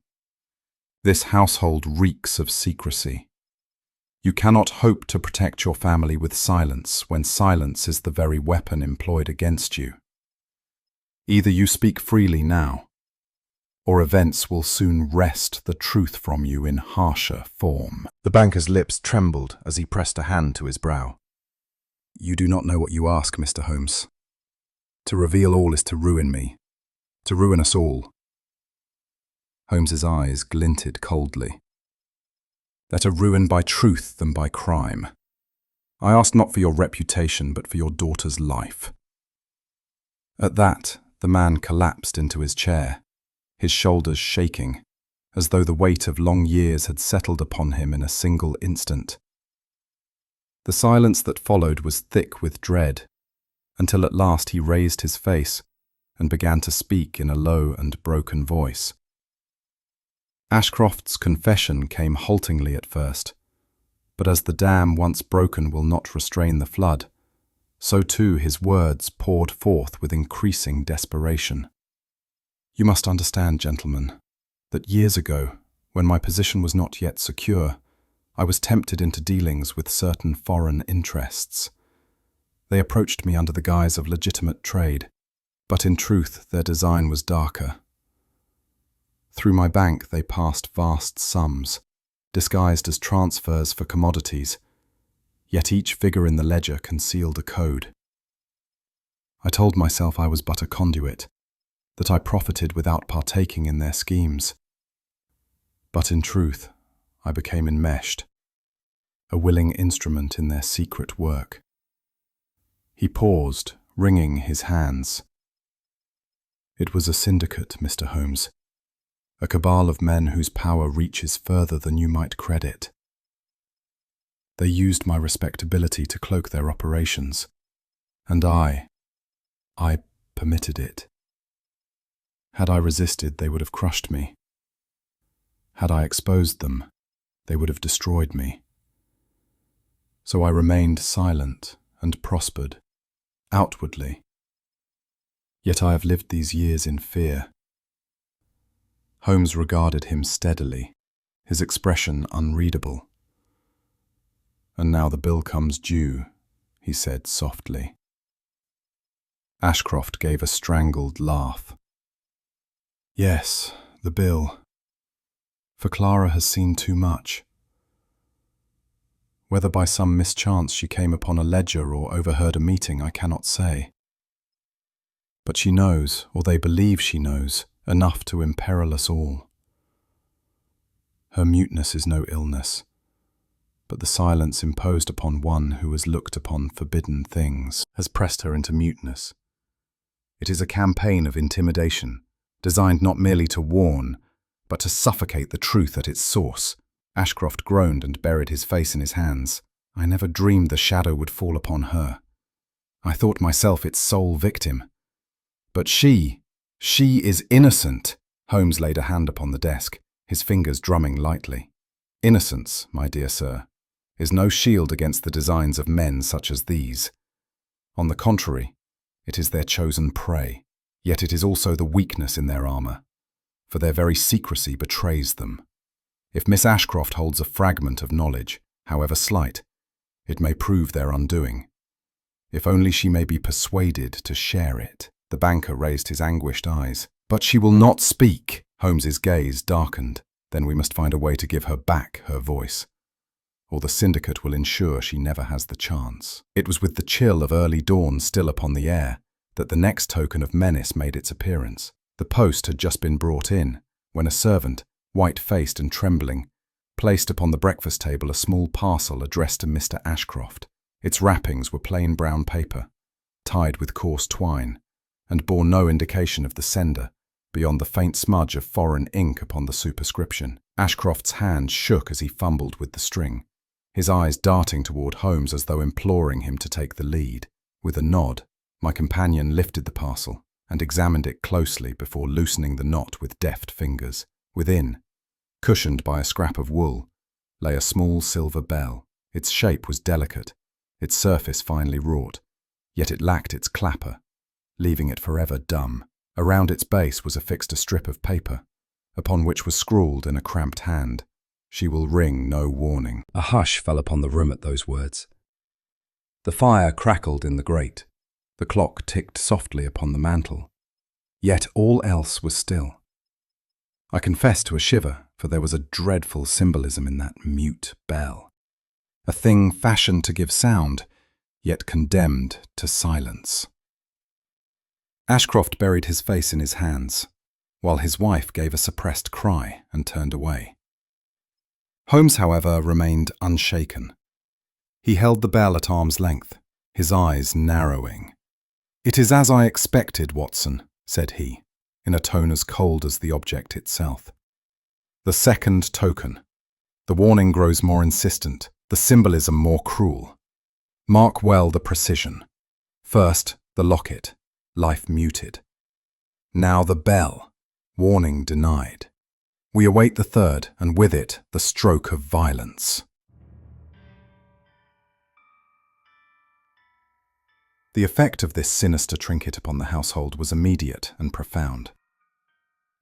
"this household reeks of secrecy. You cannot hope to protect your family with silence when silence is the very weapon employed against you. Either you speak freely now, or events will soon wrest the truth from you in harsher form." The banker's lips trembled as he pressed a hand to his brow. "You do not know what you ask, Mr. Holmes. To reveal all is to ruin me, to ruin us all." Holmes's eyes glinted coldly. "Better ruin by truth than by crime. I ask not for your reputation, but for your daughter's life." At that, the man collapsed into his chair, his shoulders shaking, as though the weight of long years had settled upon him in a single instant. The silence that followed was thick with dread, until at last he raised his face and began to speak in a low and broken voice. Ashcroft's confession came haltingly at first, but as the dam once broken will not restrain the flood, so too his words poured forth with increasing desperation. "You must understand, gentlemen, that years ago, when my position was not yet secure, I was tempted into dealings with certain foreign interests. They approached me under the guise of legitimate trade, but in truth their design was darker. Through my bank they passed vast sums, disguised as transfers for commodities, yet each figure in the ledger concealed a code. I told myself I was but a conduit, that I profited without partaking in their schemes. But in truth, I became enmeshed, a willing instrument in their secret work. He paused, wringing his hands. It was a syndicate, Mr. Holmes, a cabal of men whose power reaches further than you might credit. They used my respectability to cloak their operations, and I permitted it. Had I resisted, they would have crushed me. Had I exposed them, they would have destroyed me. So I remained silent and prospered, outwardly. Yet I have lived these years in fear. Holmes regarded him steadily, his expression unreadable. And now the bill comes due, he said softly. Ashcroft gave a strangled laugh. Yes, the bill. For Clara has seen too much. Whether by some mischance she came upon a ledger or overheard a meeting, I cannot say. But she knows, or they believe she knows, enough to imperil us all. Her muteness is no illness, but the silence imposed upon one who has looked upon forbidden things has pressed her into muteness. It is a campaign of intimidation, designed not merely to warn, but to suffocate the truth at its source. Ashcroft groaned and buried his face in his hands. I never dreamed the shadow would fall upon her. I thought myself its sole victim. But she is innocent. Holmes laid a hand upon the desk, his fingers drumming lightly. Innocence, my dear sir, is no shield against the designs of men such as these. On the contrary, it is their chosen prey, yet it is also the weakness in their armour, for their very secrecy betrays them. If Miss Ashcroft holds a fragment of knowledge, however slight, it may prove their undoing. If only she may be persuaded to share it. The banker raised his anguished eyes. But she will not speak. Holmes's gaze darkened. Then we must find a way to give her back her voice, or the syndicate will ensure she never has the chance. It was with the chill of early dawn still upon the air that the next token of menace made its appearance. The post had just been brought in, when a servant, white-faced and trembling, placed upon the breakfast table a small parcel addressed to Mr. Ashcroft. Its wrappings were plain brown paper, tied with coarse twine, and bore no indication of the sender, beyond the faint smudge of foreign ink upon the superscription. Ashcroft's hand shook as he fumbled with the string, his eyes darting toward Holmes as though imploring him to take the lead. With a nod, my companion lifted the parcel and examined it closely before loosening the knot with deft fingers. Within, cushioned by a scrap of wool, lay a small silver bell. Its shape was delicate, its surface finely wrought, yet it lacked its clapper, leaving it forever dumb. Around its base was affixed a strip of paper, upon which was scrawled in a cramped hand, "She will ring no warning." A hush fell upon the room at those words. The fire crackled in the grate. The clock ticked softly upon the mantel. Yet all else was still. I confess to a shiver, for there was a dreadful symbolism in that mute bell. A thing fashioned to give sound, yet condemned to silence. Ashcroft buried his face in his hands, while his wife gave a suppressed cry and turned away. Holmes, however, remained unshaken. He held the bell at arm's length, his eyes narrowing. "It is as I expected, Watson," said he, in a tone as cold as the object itself. "The second token. The warning grows more insistent, the symbolism more cruel. Mark well the precision. First, the locket, life muted. Now the bell, warning denied. We await the third, and with it, the stroke of violence." The effect of this sinister trinket upon the household was immediate and profound.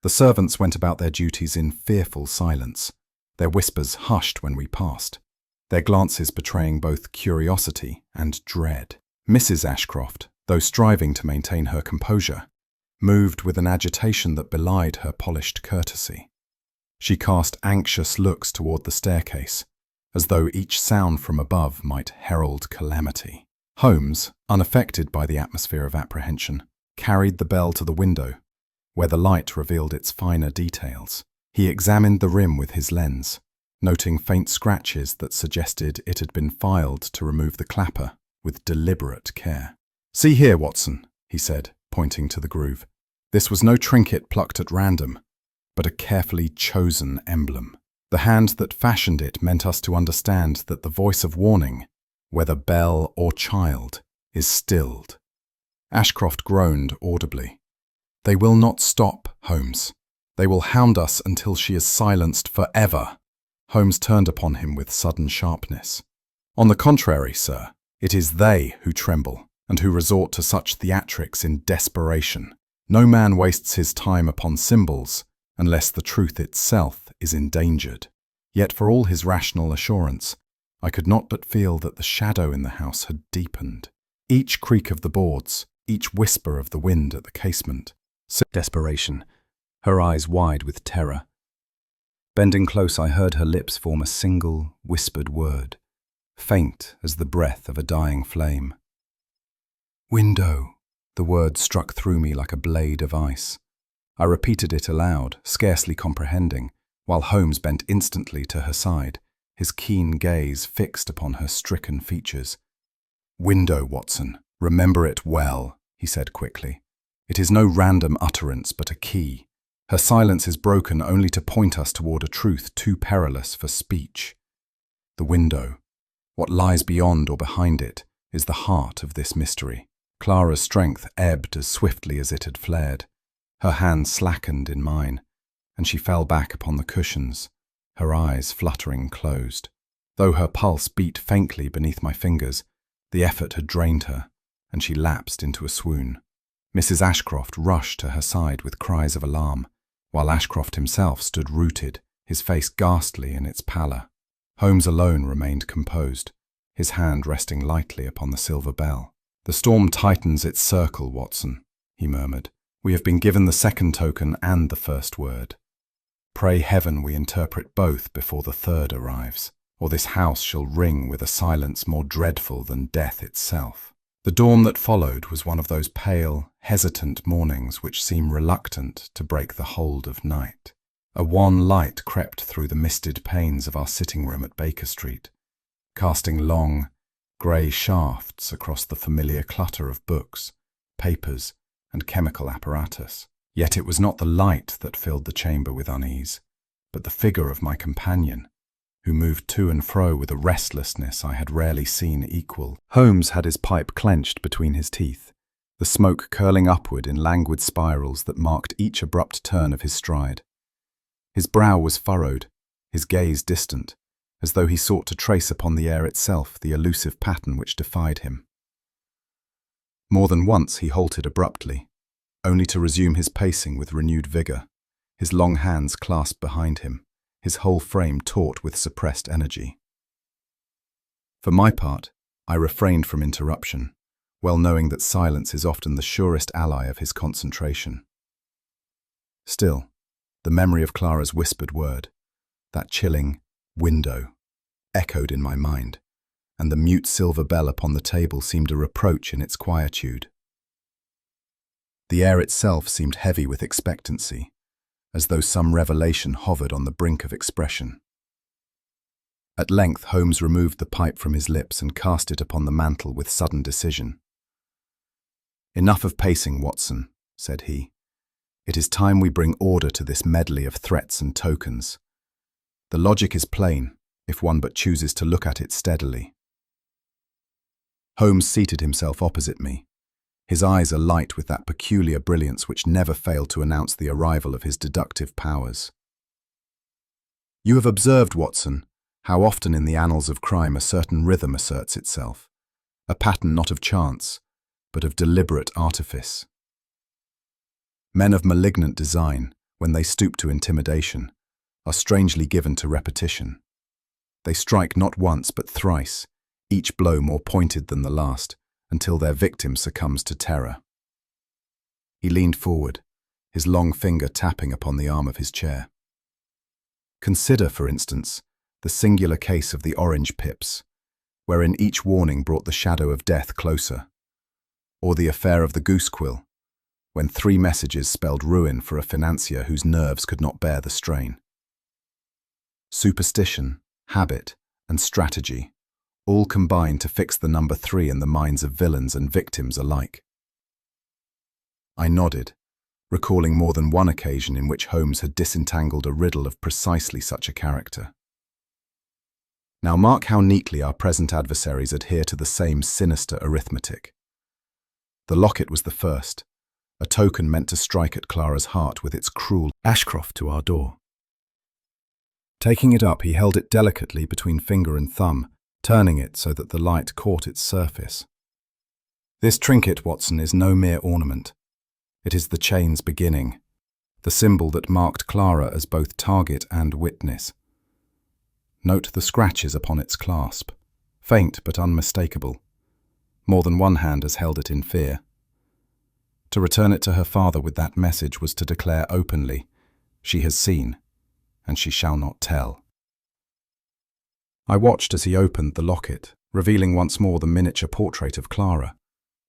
The servants went about their duties in fearful silence, their whispers hushed when we passed, their glances betraying both curiosity and dread. Mrs. Ashcroft, though striving to maintain her composure, moved with an agitation that belied her polished courtesy. She cast anxious looks toward the staircase, as though each sound from above might herald calamity. Holmes, unaffected by the atmosphere of apprehension, carried the bell to the window, where the light revealed its finer details. He examined the rim with his lens, noting faint scratches that suggested it had been filed to remove the clapper with deliberate care. "See here, Watson," he said, pointing to the groove. This was no trinket plucked at random, but a carefully chosen emblem. The hand that fashioned it meant us to understand that the voice of warning, whether bell or child, is stilled. Ashcroft groaned audibly. "They will not stop, Holmes. They will hound us until she is silenced forever." Holmes turned upon him with sudden sharpness. "On the contrary, sir, it is they who tremble and who resort to such theatrics in desperation. No man wastes his time upon symbols unless the truth itself is endangered." Yet for all his rational assurance, I could not but feel that the shadow in the house had deepened. Each creak of the boards, each whisper of the wind at the casement. Desperation, her eyes wide with terror. Bending close, I heard her lips form a single, whispered word, faint as the breath of a dying flame. "Window." The word struck through me like a blade of ice. I repeated it aloud, scarcely comprehending, while Holmes bent instantly to her side, his keen gaze fixed upon her stricken features. "Window, Watson. Remember it well," he said quickly. "It is no random utterance, but a key. Her silence is broken only to point us toward a truth too perilous for speech. The window, what lies beyond or behind it, is the heart of this mystery." Clara's strength ebbed as swiftly as it had flared. Her hand slackened in mine, and she fell back upon the cushions, her eyes fluttering closed. Though her pulse beat faintly beneath my fingers, the effort had drained her, and she lapsed into a swoon. Mrs. Ashcroft rushed to her side with cries of alarm, while Ashcroft himself stood rooted, his face ghastly in its pallor. Holmes alone remained composed, his hand resting lightly upon the silver bell. "The storm tightens its circle, Watson," he murmured. "We have been given the second token and the first word. Pray heaven we interpret both before the third arrives, or this house shall ring with a silence more dreadful than death itself." The dawn that followed was one of those pale, hesitant mornings which seem reluctant to break the hold of night. A wan light crept through the misted panes of our sitting room at Baker Street, casting long, grey shafts across the familiar clutter of books, papers, and chemical apparatus. Yet it was not the light that filled the chamber with unease, but the figure of my companion, who moved to and fro with a restlessness I had rarely seen equal. Holmes had his pipe clenched between his teeth, the smoke curling upward in languid spirals that marked each abrupt turn of his stride. His brow was furrowed, his gaze distant, as though he sought to trace upon the air itself the elusive pattern which defied him. More than once he halted abruptly, only to resume his pacing with renewed vigour, his long hands clasped behind him, his whole frame taut with suppressed energy. For my part, I refrained from interruption, well knowing that silence is often the surest ally of his concentration. Still, the memory of Clara's whispered word, that chilling "window," echoed in my mind, and the mute silver bell upon the table seemed a reproach in its quietude. The air itself seemed heavy with expectancy, as though some revelation hovered on the brink of expression. At length Holmes removed the pipe from his lips and cast it upon the mantel with sudden decision. "Enough of pacing, Watson," said he. "It is time we bring order to this medley of threats and tokens. The logic is plain, if one but chooses to look at it steadily." Holmes seated himself opposite me, his eyes alight with that peculiar brilliance which never failed to announce the arrival of his deductive powers. "You have observed, Watson, how often in the annals of crime a certain rhythm asserts itself, a pattern not of chance, but of deliberate artifice. Men of malignant design, when they stoop to intimidation, are strangely given to repetition. They strike not once but thrice, each blow more pointed than the last, until their victim succumbs to terror." He leaned forward, his long finger tapping upon the arm of his chair. "Consider, for instance, the singular case of the orange pips, wherein each warning brought the shadow of death closer, or the affair of the goose quill, when 3 messages spelled ruin for a financier whose nerves could not bear the strain. superstition, habit, and strategy, all combine to fix the number 3 in the minds of villains and victims alike. I nodded, recalling more than one occasion in which Holmes had disentangled a riddle of precisely such a character. Now mark how neatly our present adversaries adhere to the same sinister arithmetic. The locket was the first, a token meant to strike at Clara's heart with its cruel Ashcroft to our door. Taking it up, he held it delicately between finger and thumb, turning it so that the light caught its surface. This trinket, Watson, is no mere ornament. It is the chain's beginning, the symbol that marked Clara as both target and witness. Note the scratches upon its clasp, faint but unmistakable. More than one hand has held it in fear. To return it to her father with that message was to declare openly, "She has seen, and she shall not tell." I watched as he opened the locket, revealing once more the miniature portrait of Clara,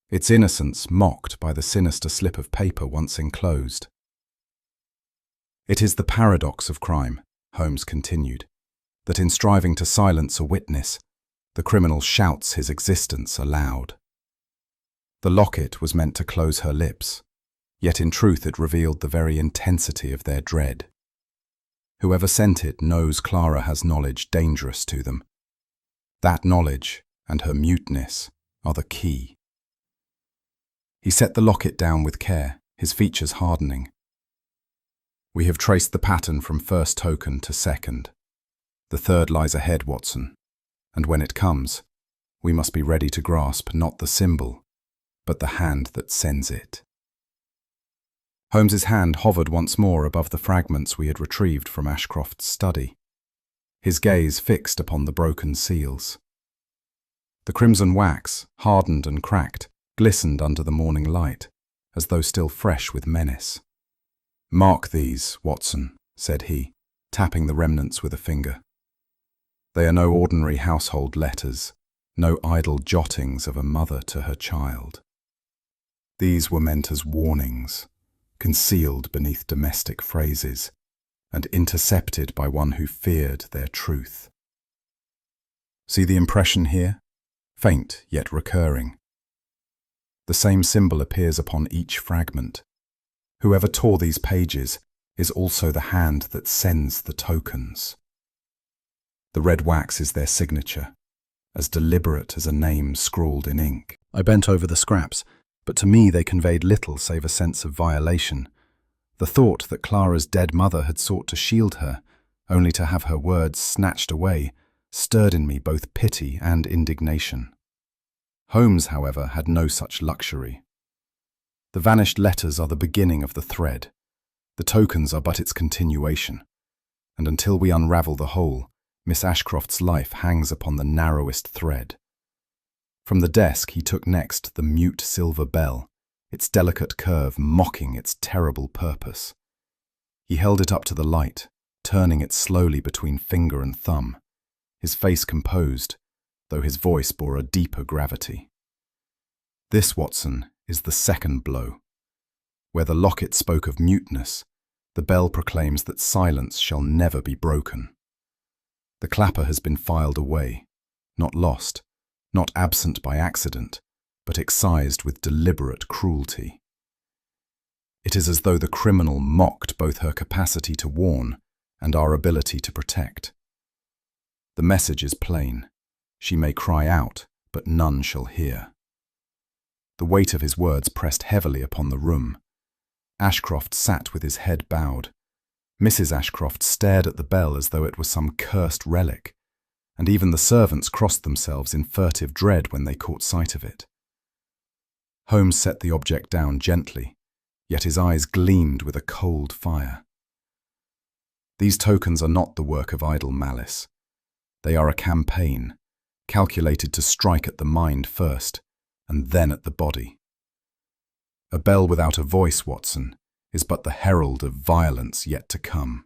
its innocence mocked by the sinister slip of paper once enclosed. "It is the paradox of crime," Holmes continued, "that in striving to silence a witness, the criminal shouts his existence aloud. The locket was meant to close her lips, yet in truth it revealed the very intensity of their dread. Whoever sent it knows Clara has knowledge dangerous to them. That knowledge and her muteness are the key." He set the locket down with care, his features hardening. "We have traced the pattern from first token to second. The third lies ahead, Watson, and when it comes, we must be ready to grasp not the symbol, but the hand that sends it." Holmes's hand hovered once more above the fragments we had retrieved from Ashcroft's study, his gaze fixed upon the broken seals. The crimson wax, hardened and cracked, glistened under the morning light, as though still fresh with menace. "Mark these, Watson," said he, tapping the remnants with a finger. "They are no ordinary household letters, no idle jottings of a mother to her child. These were meant as warnings, concealed beneath domestic phrases, and intercepted by one who feared their truth. See the impression here? Faint yet recurring. The same symbol appears upon each fragment. Whoever tore these pages is also the hand that sends the tokens. The red wax is their signature, as deliberate as a name scrawled in ink." I bent over the scraps, but to me they conveyed little save a sense of violation. The thought that Clara's dead mother had sought to shield her, only to have her words snatched away, stirred in me both pity and indignation. Holmes, however, had no such luxury. The vanished letters are the beginning of the thread. The tokens are but its continuation, and until we unravel the whole, Miss Ashcroft's life hangs upon the narrowest thread. From the desk he took next the mute silver bell, its delicate curve mocking its terrible purpose. He held it up to the light, turning it slowly between finger and thumb, his face composed, though his voice bore a deeper gravity. "This, Watson, is the second blow. Where the locket spoke of muteness, the bell proclaims that silence shall never be broken. The clapper has been filed away, not lost, not absent by accident, but excised with deliberate cruelty. It is as though the criminal mocked both her capacity to warn and our ability to protect. The message is plain. She may cry out, but none shall hear." The weight of his words pressed heavily upon the room. Ashcroft sat with his head bowed. Mrs. Ashcroft stared at the bell as though it were some cursed relic, and even the servants crossed themselves in furtive dread when they caught sight of it. Holmes set the object down gently, yet his eyes gleamed with a cold fire. "These tokens are not the work of idle malice. They are a campaign, calculated to strike at the mind first, and then at the body. A bell without a voice, Watson, is but the herald of violence yet to come."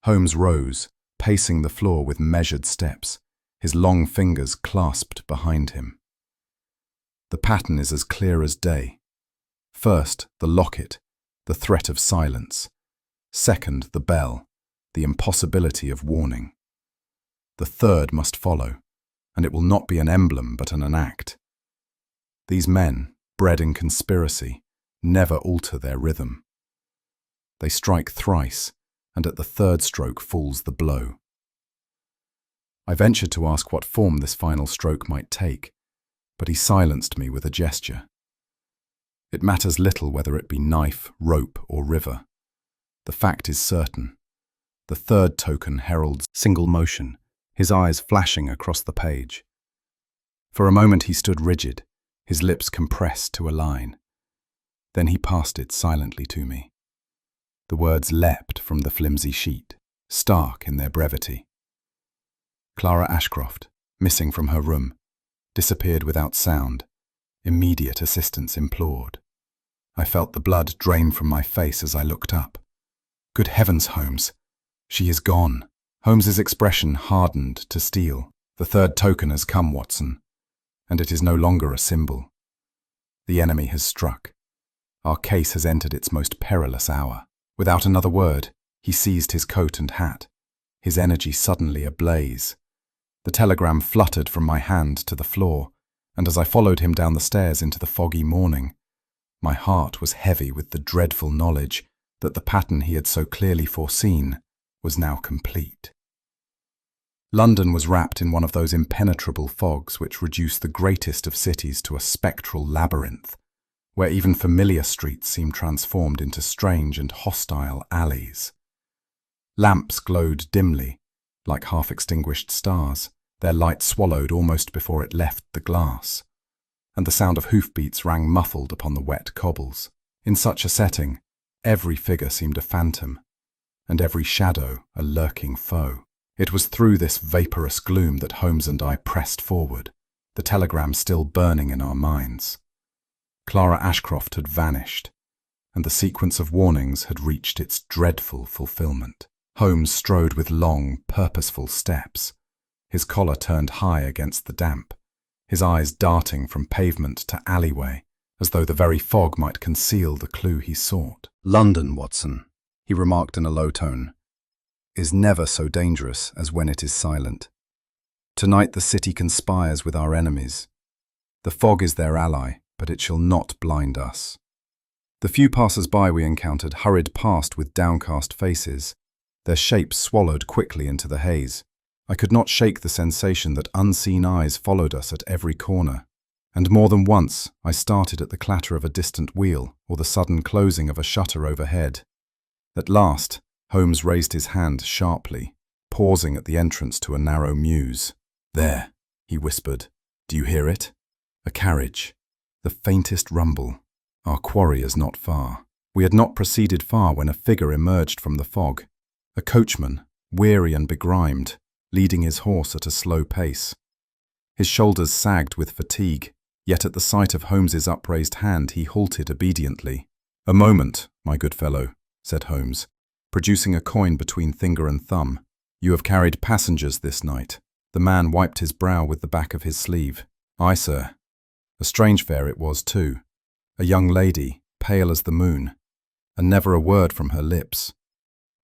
Holmes rose, pacing the floor with measured steps, his long fingers clasped behind him. "The pattern is as clear as day. First, the locket, the threat of silence. Second, the bell, the impossibility of warning. The third must follow, and it will not be an emblem but an act. These men, bred in conspiracy, never alter their rhythm. They strike thrice, and at the third stroke falls the blow. I ventured to ask what form this final stroke might take, but he silenced me with a gesture. It matters little whether it be knife, rope, or river. The fact is certain. The third token heralds single motion, his eyes flashing across the page. For a moment he stood rigid, his lips compressed to a line. Then he passed it silently to me. The words leapt from the flimsy sheet, stark in their brevity. Clara Ashcroft, missing from her room, disappeared without sound. Immediate assistance implored. I felt the blood drain from my face as I looked up. Good heavens, Holmes! She is gone. Holmes's expression hardened to steel. The third token has come, Watson, and it is no longer a symbol. The enemy has struck. Our case has entered its most perilous hour. Without another word, he seized his coat and hat, his energy suddenly ablaze. The telegram fluttered from my hand to the floor, and as I followed him down the stairs into the foggy morning, my heart was heavy with the dreadful knowledge that the pattern he had so clearly foreseen was now complete. London was wrapped in one of those impenetrable fogs which reduce the greatest of cities to a spectral labyrinth, where even familiar streets seem transformed into strange and hostile alleys. Lamps glowed dimly, like half-extinguished stars, their light swallowed almost before it left the glass, and the sound of hoofbeats rang muffled upon the wet cobbles. In such a setting, every figure seemed a phantom, and every shadow a lurking foe. It was through this vaporous gloom that Holmes and I pressed forward, the telegram still burning in our minds. Clara Ashcroft had vanished, and the sequence of warnings had reached its dreadful fulfillment. Holmes strode with long, purposeful steps, his collar turned high against the damp, his eyes darting from pavement to alleyway, as though the very fog might conceal the clue he sought. "London, Watson," he remarked in a low tone, "is never so dangerous as when it is silent. Tonight the city conspires with our enemies. The fog is their ally, but it shall not blind us." The few passers-by we encountered hurried past with downcast faces, their shapes swallowed quickly into the haze. I could not shake the sensation that unseen eyes followed us at every corner, and more than once I started at the clatter of a distant wheel or the sudden closing of a shutter overhead. At last, Holmes raised his hand sharply, pausing at the entrance to a narrow mews. "There," he whispered. "Do you hear it? A carriage. The faintest rumble. Our quarry is not far." We had not proceeded far when a figure emerged from the fog. A coachman, weary and begrimed, leading his horse at a slow pace. His shoulders sagged with fatigue, yet at the sight of Holmes's upraised hand he halted obediently. "A moment, my good fellow," said Holmes, producing a coin between finger and thumb. "You have carried passengers this night." The man wiped his brow with the back of his sleeve. "Aye, sir. A strange fare it was, too. A young lady, pale as the moon, and never a word from her lips.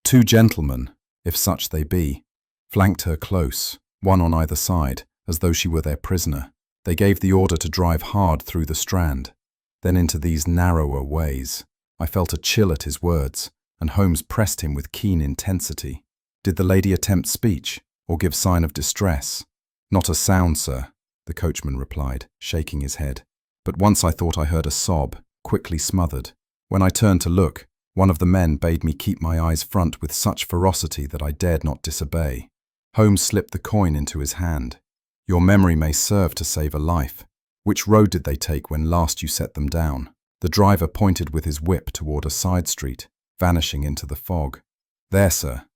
2 gentlemen, if such they be, flanked her close, one on either side, as though she were their prisoner. They gave the order to drive hard through the Strand, then into these narrower ways." I felt a chill at his words, and Holmes pressed him with keen intensity. "Did the lady attempt speech, or give sign of distress?" "Not a sound, sir," the coachman replied, shaking his head. "But once I thought I heard a sob, quickly smothered. When I turned to look, one of the men bade me keep my eyes front with such ferocity that I dared not disobey." Holmes slipped the coin into his hand. "Your memory may serve to save a life. Which road did they take when last you set them down?" The driver pointed with his whip toward a side street, vanishing into the fog. "There, sir.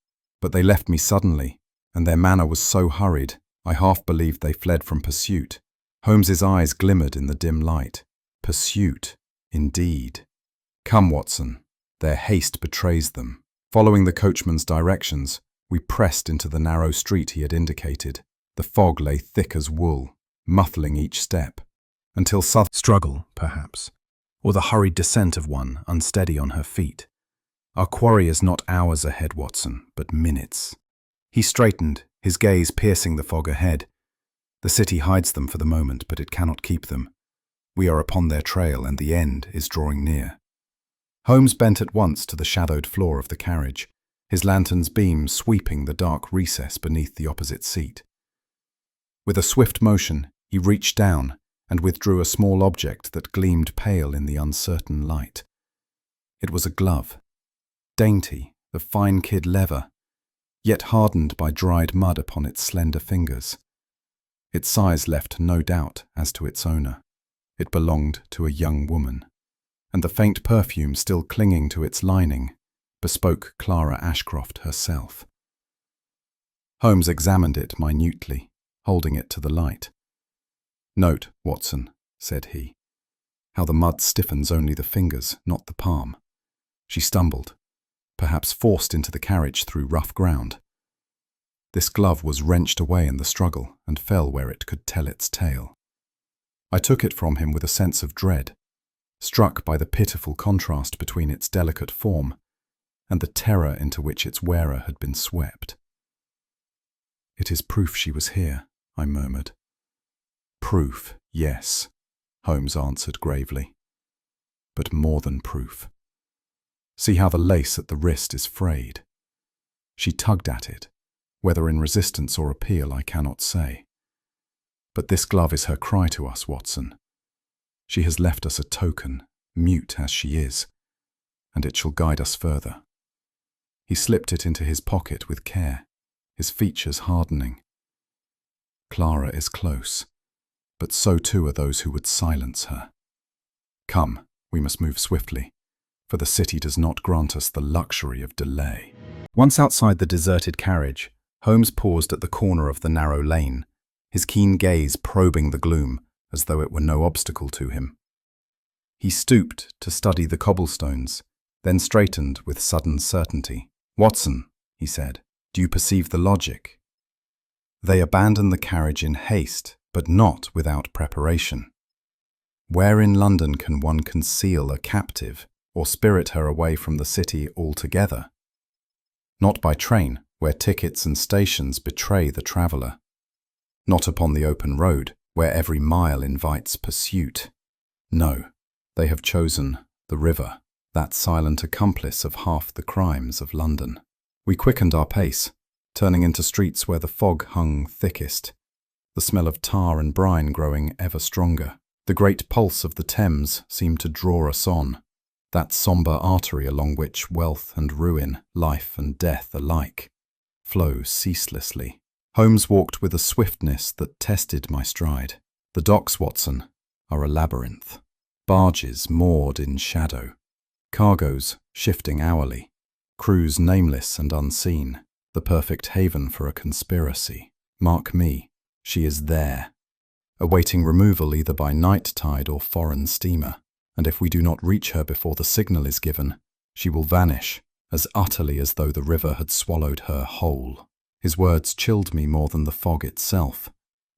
But they left me suddenly, and their manner was so hurried, I half believed they fled from pursuit." Holmes's eyes glimmered in the dim light. Pursuit, indeed. "Come, Watson. Their haste betrays them." Following the coachman's directions, we pressed into the narrow street he had indicated. The fog lay thick as wool, muffling each step, until struggle, perhaps, or the hurried descent of one unsteady on her feet. Our quarry is not hours ahead, Watson, but minutes. He straightened, his gaze piercing the fog ahead. The city hides them for the moment, but it cannot keep them. We are upon their trail, and the end is drawing near. Holmes bent at once to the shadowed floor of the carriage, his lantern's beam sweeping the dark recess beneath the opposite seat. With a swift motion, he reached down and withdrew a small object that gleamed pale in the uncertain light. It was a glove, dainty, of fine kid leather, yet hardened by dried mud upon its slender fingers. Its size left no doubt as to its owner. It belonged to a young woman, and the faint perfume still clinging to its lining bespoke Clara Ashcroft herself. Holmes examined it minutely, holding it to the light. "Note, Watson," said he, "how the mud stiffens only the fingers, not the palm." She stumbled, perhaps forced into the carriage through rough ground. This glove was wrenched away in the struggle and fell where it could tell its tale. I took it from him with a sense of dread, struck by the pitiful contrast between its delicate form and the terror into which its wearer had been swept. "It is proof she was here," I murmured. "Proof, yes," Holmes answered gravely. "But more than proof. See how the lace at the wrist is frayed." She tugged at it, whether in resistance or appeal I cannot say. But this glove is her cry to us, Watson. She has left us a token, mute as she is, and it shall guide us further. He slipped it into his pocket with care, his features hardening. Clara is close, but so too are those who would silence her. Come, we must move swiftly, for the city does not grant us the luxury of delay. Once outside the deserted carriage, Holmes paused at the corner of the narrow lane, his keen gaze probing the gloom as though it were no obstacle to him. He stooped to study the cobblestones, then straightened with sudden certainty. "Watson," he said, "do you perceive the logic? They abandon the carriage in haste, but not without preparation. Where in London can one conceal a captive or spirit her away from the city altogether? Not by train, where tickets and stations betray the traveller. Not upon the open road, where every mile invites pursuit. No, they have chosen the river, that silent accomplice of half the crimes of London." We quickened our pace, turning into streets where the fog hung thickest, the smell of tar and brine growing ever stronger. The great pulse of the Thames seemed to draw us on, that sombre artery along which wealth and ruin, life and death alike, flow ceaselessly. Holmes walked with a swiftness that tested my stride. The docks, Watson, are a labyrinth. Barges moored in shadow, cargoes shifting hourly, crews nameless and unseen, the perfect haven for a conspiracy. Mark me, she is there, awaiting removal either by night tide or foreign steamer, and if we do not reach her before the signal is given, she will vanish as utterly as though the river had swallowed her whole. His words chilled me more than the fog itself.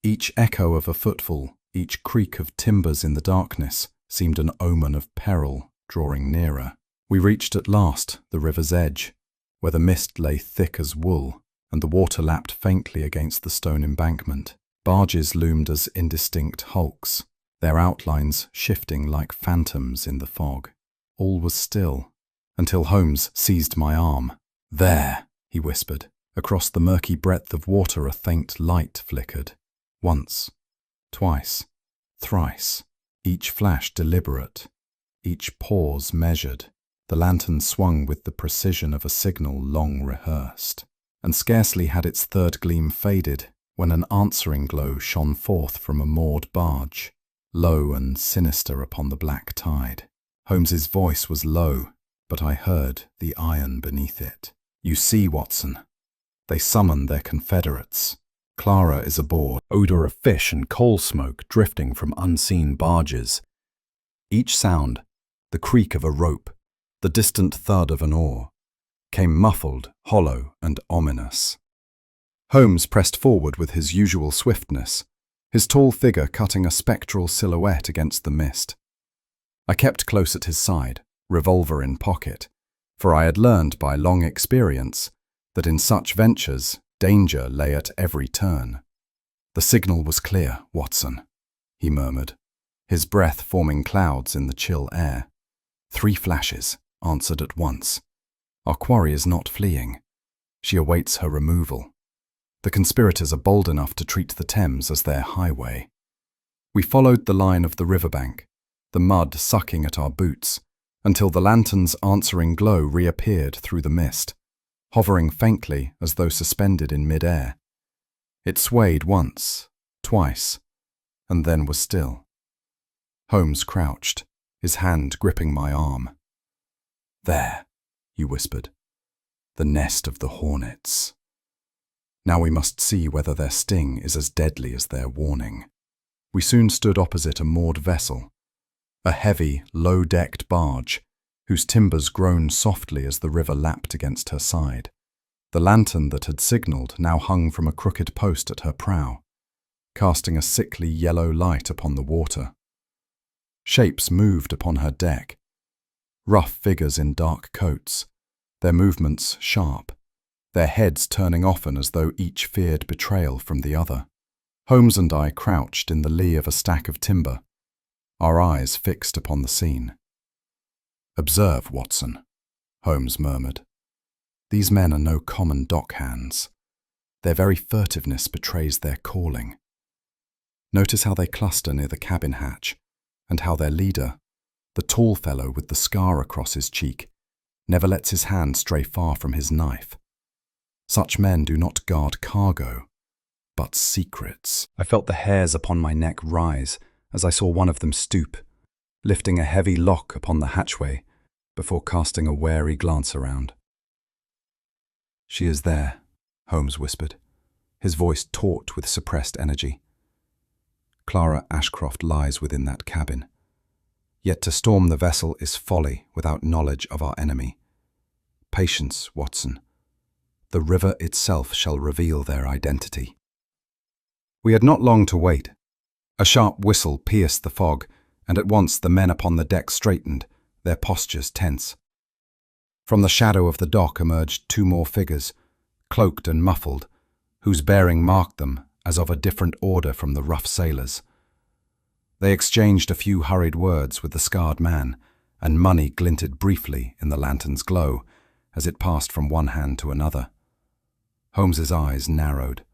Each echo of a footfall, each creak of timbers in the darkness, seemed an omen of peril drawing nearer. We reached at last the river's edge, where the mist lay thick as wool, and the water lapped faintly against the stone embankment. Barges loomed as indistinct hulks, their outlines shifting like phantoms in the fog. All was still, until Holmes seized my arm. "There," he whispered. Across the murky breadth of water a faint light flickered. Once, twice, thrice, each flash deliberate, each pause measured. The lantern swung with the precision of a signal long rehearsed, and scarcely had its third gleam faded when an answering glow shone forth from a moored barge, low and sinister upon the black tide. Holmes's voice was low, but I heard the iron beneath it. "You see, Watson, they summon their confederates. Clara is aboard." Odour of fish and coal smoke drifting from unseen barges. Each sound, the creak of a rope, the distant thud of an oar, came muffled, hollow, and ominous. Holmes pressed forward with his usual swiftness, his tall figure cutting a spectral silhouette against the mist. I kept close at his side, revolver in pocket, for I had learned by long experience that in such ventures danger lay at every turn. "The signal was clear, Watson," he murmured, his breath forming clouds in the chill air. "3 flashes, answered at once. Our quarry is not fleeing. She awaits her removal. The conspirators are bold enough to treat the Thames as their highway." We followed the line of the riverbank, the mud sucking at our boots, until the lantern's answering glow reappeared through the mist, hovering faintly as though suspended in mid-air. It swayed once, twice, and then was still. Holmes crouched, his hand gripping my arm. "There," he whispered, "the nest of the hornets. Now we must see whether their sting is as deadly as their warning." We soon stood opposite a moored vessel, a heavy, low-decked barge, whose timbers groaned softly as the river lapped against her side. The lantern that had signalled now hung from a crooked post at her prow, casting a sickly yellow light upon the water. Shapes moved upon her deck, rough figures in dark coats, their movements sharp, their heads turning often as though each feared betrayal from the other. Holmes and I crouched in the lee of a stack of timber, our eyes fixed upon the scene. "Observe, Watson," Holmes murmured. "These men are no common dockhands. Their very furtiveness betrays their calling. Notice how they cluster near the cabin hatch, and how their leader, the tall fellow with the scar across his cheek, never lets his hand stray far from his knife. Such men do not guard cargo, but secrets." I felt the hairs upon my neck rise as I saw one of them stoop, lifting a heavy lock upon the hatchway before casting a wary glance around. "She is there," Holmes whispered, his voice taut with suppressed energy. "Clara Ashcroft lies within that cabin. Yet to storm the vessel is folly without knowledge of our enemy. Patience, Watson. The river itself shall reveal their identity." We had not long to wait. A sharp whistle pierced the fog, and at once the men upon the deck straightened, their postures tense. From the shadow of the dock emerged 2 more figures, cloaked and muffled, whose bearing marked them as of a different order from the rough sailors. They exchanged a few hurried words with the scarred man, and money glinted briefly in the lantern's glow as it passed from one hand to another. Holmes's eyes narrowed.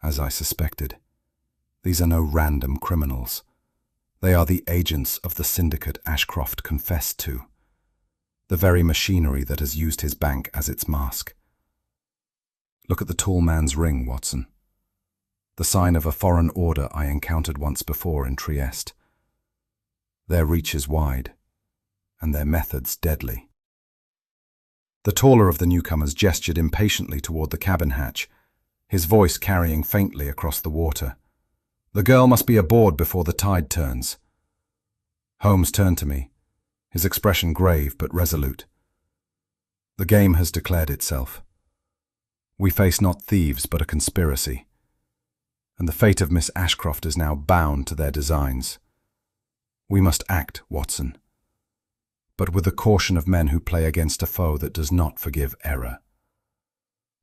As I suspected, these are no random criminals. They are the agents of the syndicate Ashcroft confessed to, the very machinery that has used his bank as its mask. Look at the tall man's ring, Watson. The sign of a foreign order I encountered once before in Trieste. Their reach is wide, and their methods deadly. The taller of the newcomers gestured impatiently toward the cabin hatch, his voice carrying faintly across the water. "The girl must be aboard before the tide turns." Holmes turned to me, his expression grave but resolute. "The game has declared itself. We face not thieves but a conspiracy, and the fate of Miss Ashcroft is now bound to their designs. We must act, Watson, but with the caution of men who play against a foe that does not forgive error."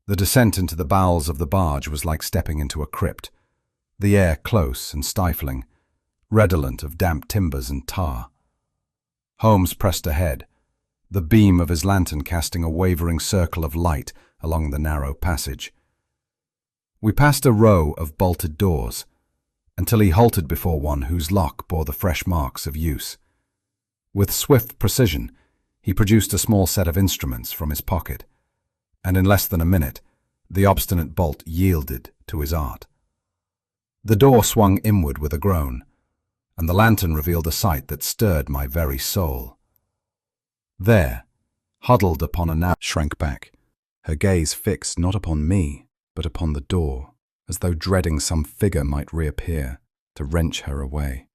The descent into the bowels of the barge was like stepping into a crypt, the air close and stifling, redolent of damp timbers and tar. Holmes pressed ahead, the beam of his lantern casting a wavering circle of light along the narrow passage. We passed a row of bolted doors, until he halted before one whose lock bore the fresh marks of use. With swift precision, he produced a small set of instruments from his pocket, and in less than a minute, the obstinate bolt yielded to his art. The door swung inward with a groan, and the lantern revealed a sight that stirred my very soul. There, huddled upon a nail, shrank back, her gaze fixed not upon me, but upon the door, as though dreading some figure might reappear to wrench her away.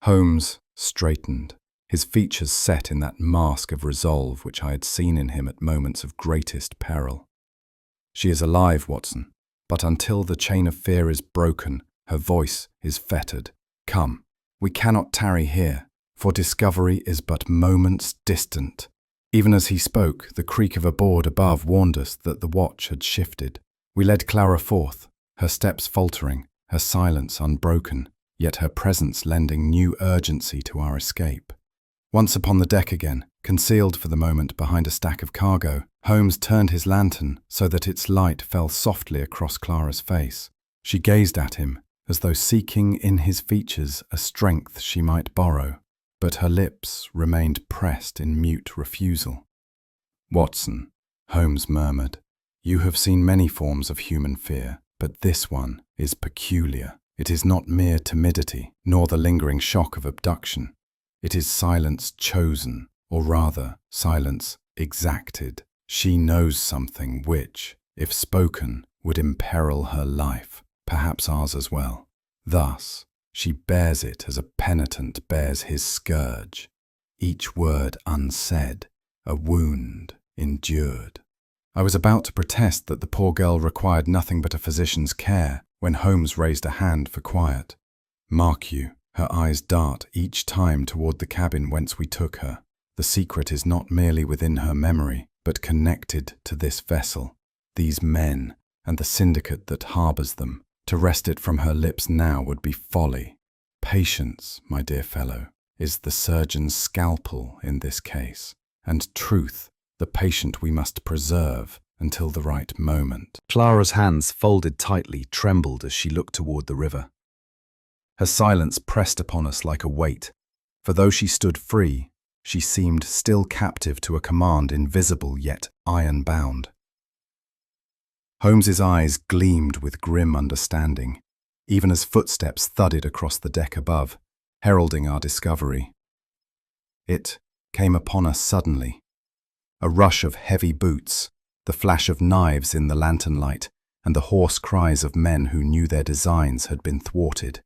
Holmes straightened, his features set in that mask of resolve which I had seen in him at moments of greatest peril. "She is alive, Watson, but until the chain of fear is broken, her voice is fettered. Come, we cannot tarry here, for discovery is but moments distant." Even as he spoke, the creak of a board above warned us that the watch had shifted. We led Clara forth, her steps faltering, her silence unbroken, yet her presence lending new urgency to our escape. Once upon the deck again, concealed for the moment behind a stack of cargo, Holmes turned his lantern so that its light fell softly across Clara's face. She gazed at him, as though seeking in his features a strength she might borrow, but her lips remained pressed in mute refusal. "Watson," Holmes murmured, "you have seen many forms of human fear, but this one is peculiar. It is not mere timidity, nor the lingering shock of abduction. It is silence chosen, or rather, silence exacted. She knows something which, if spoken, would imperil her life, perhaps ours as well. Thus, she bears it as a penitent bears his scourge, each word unsaid, a wound endured." I was about to protest that the poor girl required nothing but a physician's care when Holmes raised a hand for quiet. "Mark you, her eyes dart each time toward the cabin whence we took her. The secret is not merely within her memory, but connected to this vessel, these men, and the syndicate that harbours them. To wrest it from her lips now would be folly. Patience, my dear fellow, is the surgeon's scalpel in this case, and truth, the patient we must preserve until the right moment." Clara's hands, folded tightly, trembled as she looked toward the river. Her silence pressed upon us like a weight, for though she stood free, she seemed still captive to a command invisible yet iron-bound. Holmes's eyes gleamed with grim understanding, even as footsteps thudded across the deck above, heralding our discovery. It came upon us suddenly, a rush of heavy boots, the flash of knives in the lantern light, and the hoarse cries of men who knew their designs had been thwarted.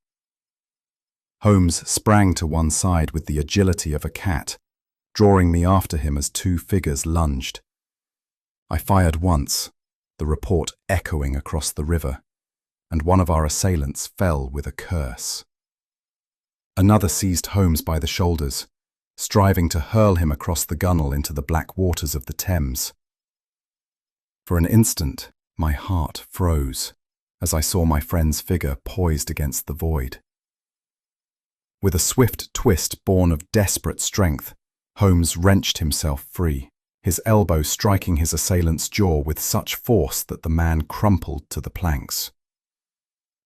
Holmes sprang to one side with the agility of a cat, drawing me after him as two figures lunged. I fired once, the report echoing across the river, and one of our assailants fell with a curse. Another seized Holmes by the shoulders, striving to hurl him across the gunwale into the black waters of the Thames. For an instant, my heart froze as I saw my friend's figure poised against the void. With a swift twist born of desperate strength, Holmes wrenched himself free, his elbow striking his assailant's jaw with such force that the man crumpled to the planks.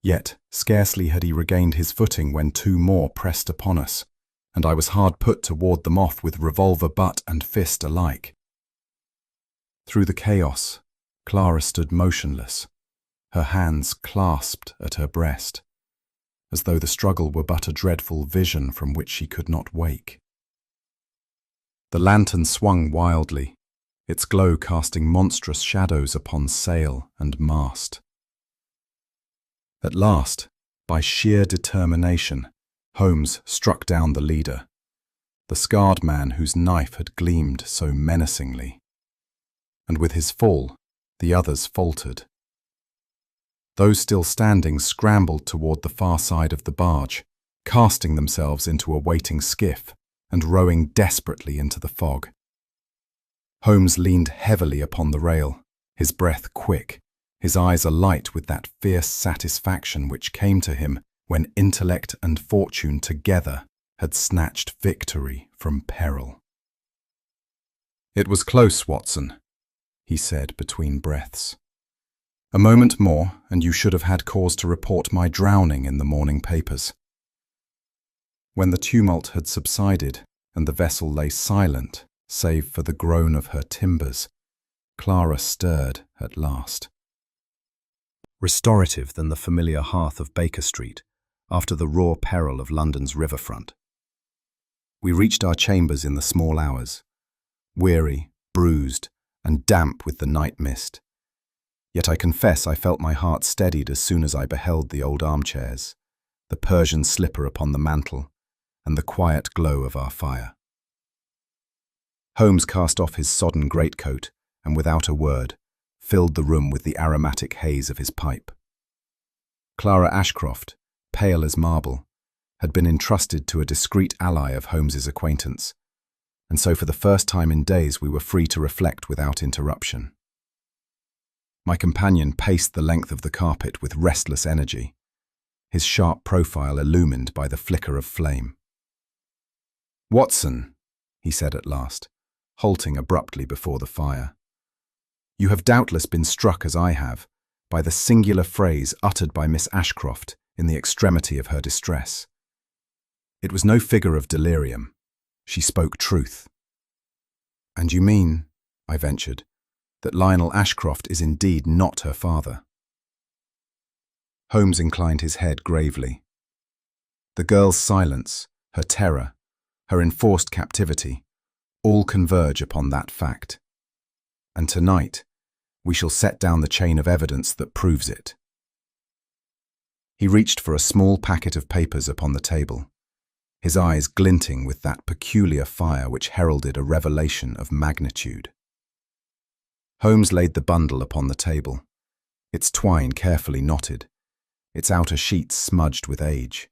Yet scarcely had he regained his footing when two more pressed upon us, and I was hard put to ward them off with revolver butt and fist alike. Through the chaos, Clara stood motionless, her hands clasped at her breast, as though the struggle were but a dreadful vision from which she could not wake. The lantern swung wildly, its glow casting monstrous shadows upon sail and mast. At last, by sheer determination, Holmes struck down the leader, the scarred man whose knife had gleamed so menacingly. And with his fall, the others faltered. Those still standing scrambled toward the far side of the barge, casting themselves into a waiting skiff and rowing desperately into the fog. Holmes leaned heavily upon the rail, his breath quick, his eyes alight with that fierce satisfaction which came to him when intellect and fortune together had snatched victory from peril. "It was close, Watson," he said between breaths. "A moment more, and you should have had cause to report my drowning in the morning papers." When the tumult had subsided and the vessel lay silent, save for the groan of her timbers, Clara stirred at last. Restorative than the familiar hearth of Baker Street, after the raw peril of London's riverfront. We reached our chambers in the small hours, weary, bruised, and damp with the night mist. Yet I confess I felt my heart steadied as soon as I beheld the old armchairs, the Persian slipper upon the mantel, and the quiet glow of our fire. Holmes cast off his sodden greatcoat and, without a word, filled the room with the aromatic haze of his pipe. Clara Ashcroft, pale as marble, had been entrusted to a discreet ally of Holmes's acquaintance, and so for the first time in days we were free to reflect without interruption. My companion paced the length of the carpet with restless energy, his sharp profile illumined by the flicker of flame. "Watson," he said at last, halting abruptly before the fire, "you have doubtless been struck, as I have, by the singular phrase uttered by Miss Ashcroft in the extremity of her distress. It was no figure of delirium. She spoke truth." "And you mean," I ventured, "that Lionel Ashcroft is indeed not her father?" Holmes inclined his head gravely. The girl's silence, her terror, her enforced captivity, all converge upon that fact. And tonight, we shall set down the chain of evidence that proves it. He reached for a small packet of papers upon the table, his eyes glinting with that peculiar fire which heralded a revelation of magnitude. Holmes laid the bundle upon the table, its twine carefully knotted, its outer sheets smudged with age.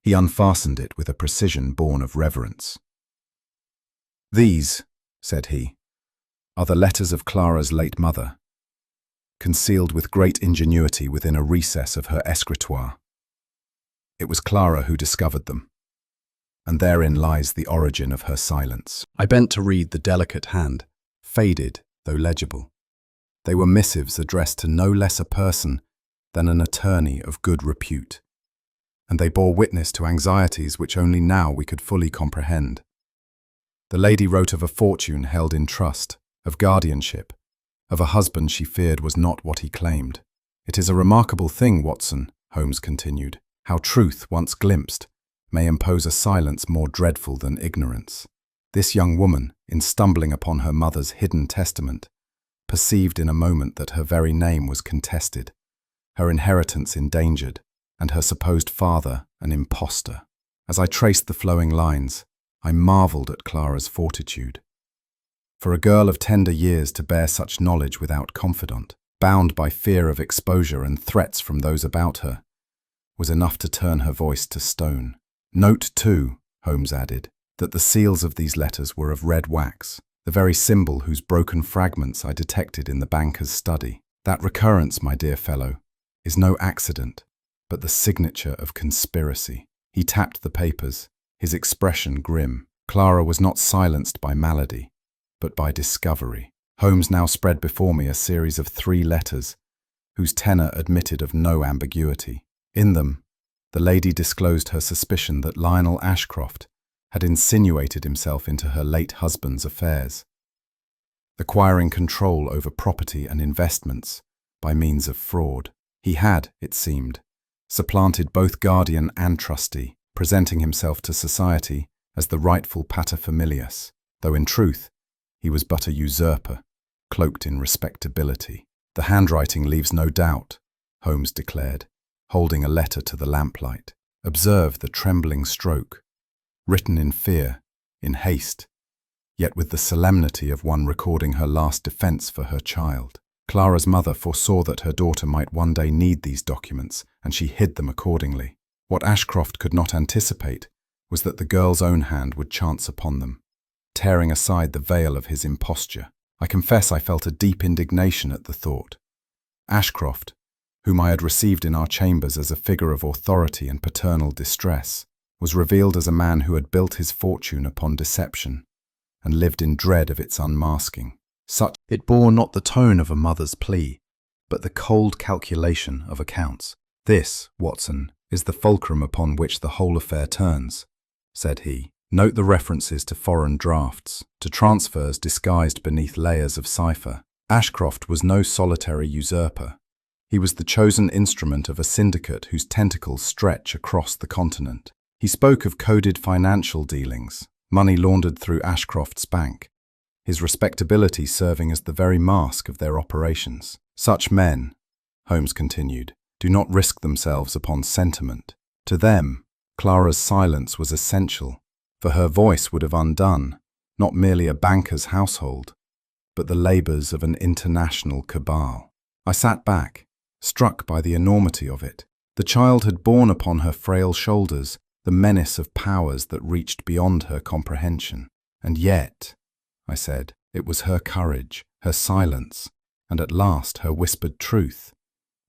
He unfastened it with a precision born of reverence. "These," said he, "are the letters of Clara's late mother, concealed with great ingenuity within a recess of her escritoire. It was Clara who discovered them, and therein lies the origin of her silence." I bent to read the delicate hand, faded though legible. They were missives addressed to no less a person than an attorney of good repute, and they bore witness to anxieties which only now we could fully comprehend. The lady wrote of a fortune held in trust, of guardianship, of a husband she feared was not what he claimed. "It is a remarkable thing, Watson," Holmes continued, "how truth, once glimpsed, may impose a silence more dreadful than ignorance. This young woman, in stumbling upon her mother's hidden testament, perceived in a moment that her very name was contested, her inheritance endangered, and her supposed father an impostor. As I traced the flowing lines, I marveled at Clara's fortitude. For a girl of tender years to bear such knowledge without confidant, bound by fear of exposure and threats from those about her, was enough to turn her voice to stone. Note, too," Holmes added, "that the seals of these letters were of red wax, the very symbol whose broken fragments I detected in the banker's study. That recurrence, my dear fellow, is no accident, but the signature of conspiracy." He tapped the papers, his expression grim. Clara was not silenced by malady, but by discovery. Holmes now spread before me a series of 3 letters, whose tenor admitted of no ambiguity. In them, the lady disclosed her suspicion that Lionel Ashcroft had insinuated himself into her late husband's affairs, acquiring control over property and investments by means of fraud. He had, it seemed, supplanted both guardian and trustee, presenting himself to society as the rightful paterfamilias, though in truth he was but a usurper, cloaked in respectability. "The handwriting leaves no doubt," Holmes declared, holding a letter to the lamplight. "Observe the trembling stroke, written in fear, in haste, yet with the solemnity of one recording her last defense for her child. Clara's mother foresaw that her daughter might one day need these documents, and she hid them accordingly. What Ashcroft could not anticipate was that the girl's own hand would chance upon them, tearing aside the veil of his imposture. I confess I felt a deep indignation at the thought. Ashcroft, whom I had received in our chambers as a figure of authority and paternal distress, was revealed as a man who had built his fortune upon deception and lived in dread of its unmasking. It bore not the tone of a mother's plea, but the cold calculation of accounts. "This, Watson, is the fulcrum upon which the whole affair turns," said he. "Note the references to foreign drafts, to transfers disguised beneath layers of cipher. Ashcroft was no solitary usurper. He was the chosen instrument of a syndicate whose tentacles stretch across the continent. He spoke of coded financial dealings, money laundered through Ashcroft's bank, his respectability serving as the very mask of their operations. Such men," Holmes continued, "do not risk themselves upon sentiment. To them, Clara's silence was essential, for her voice would have undone not merely a banker's household, but the labours of an international cabal." I sat back, struck by the enormity of it. The child had borne upon her frail shoulders the menace of powers that reached beyond her comprehension. And yet, I said, it was her courage, her silence, and at last her whispered truth,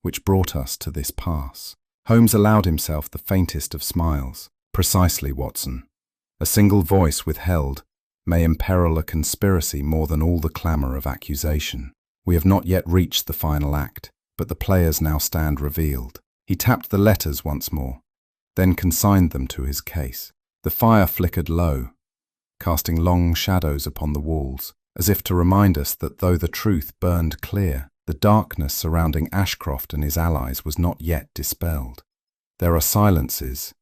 which brought us to this pass. Holmes allowed himself the faintest of smiles. Precisely, Watson. A single voice withheld may imperil a conspiracy more than all the clamour of accusation. We have not yet reached the final act, but the players now stand revealed. He tapped the letters once more, then consigned them to his case. The fire flickered low, casting long shadows upon the walls, as if to remind us that though the truth burned clear, the darkness surrounding Ashcroft and his allies was not yet dispelled. There are silences,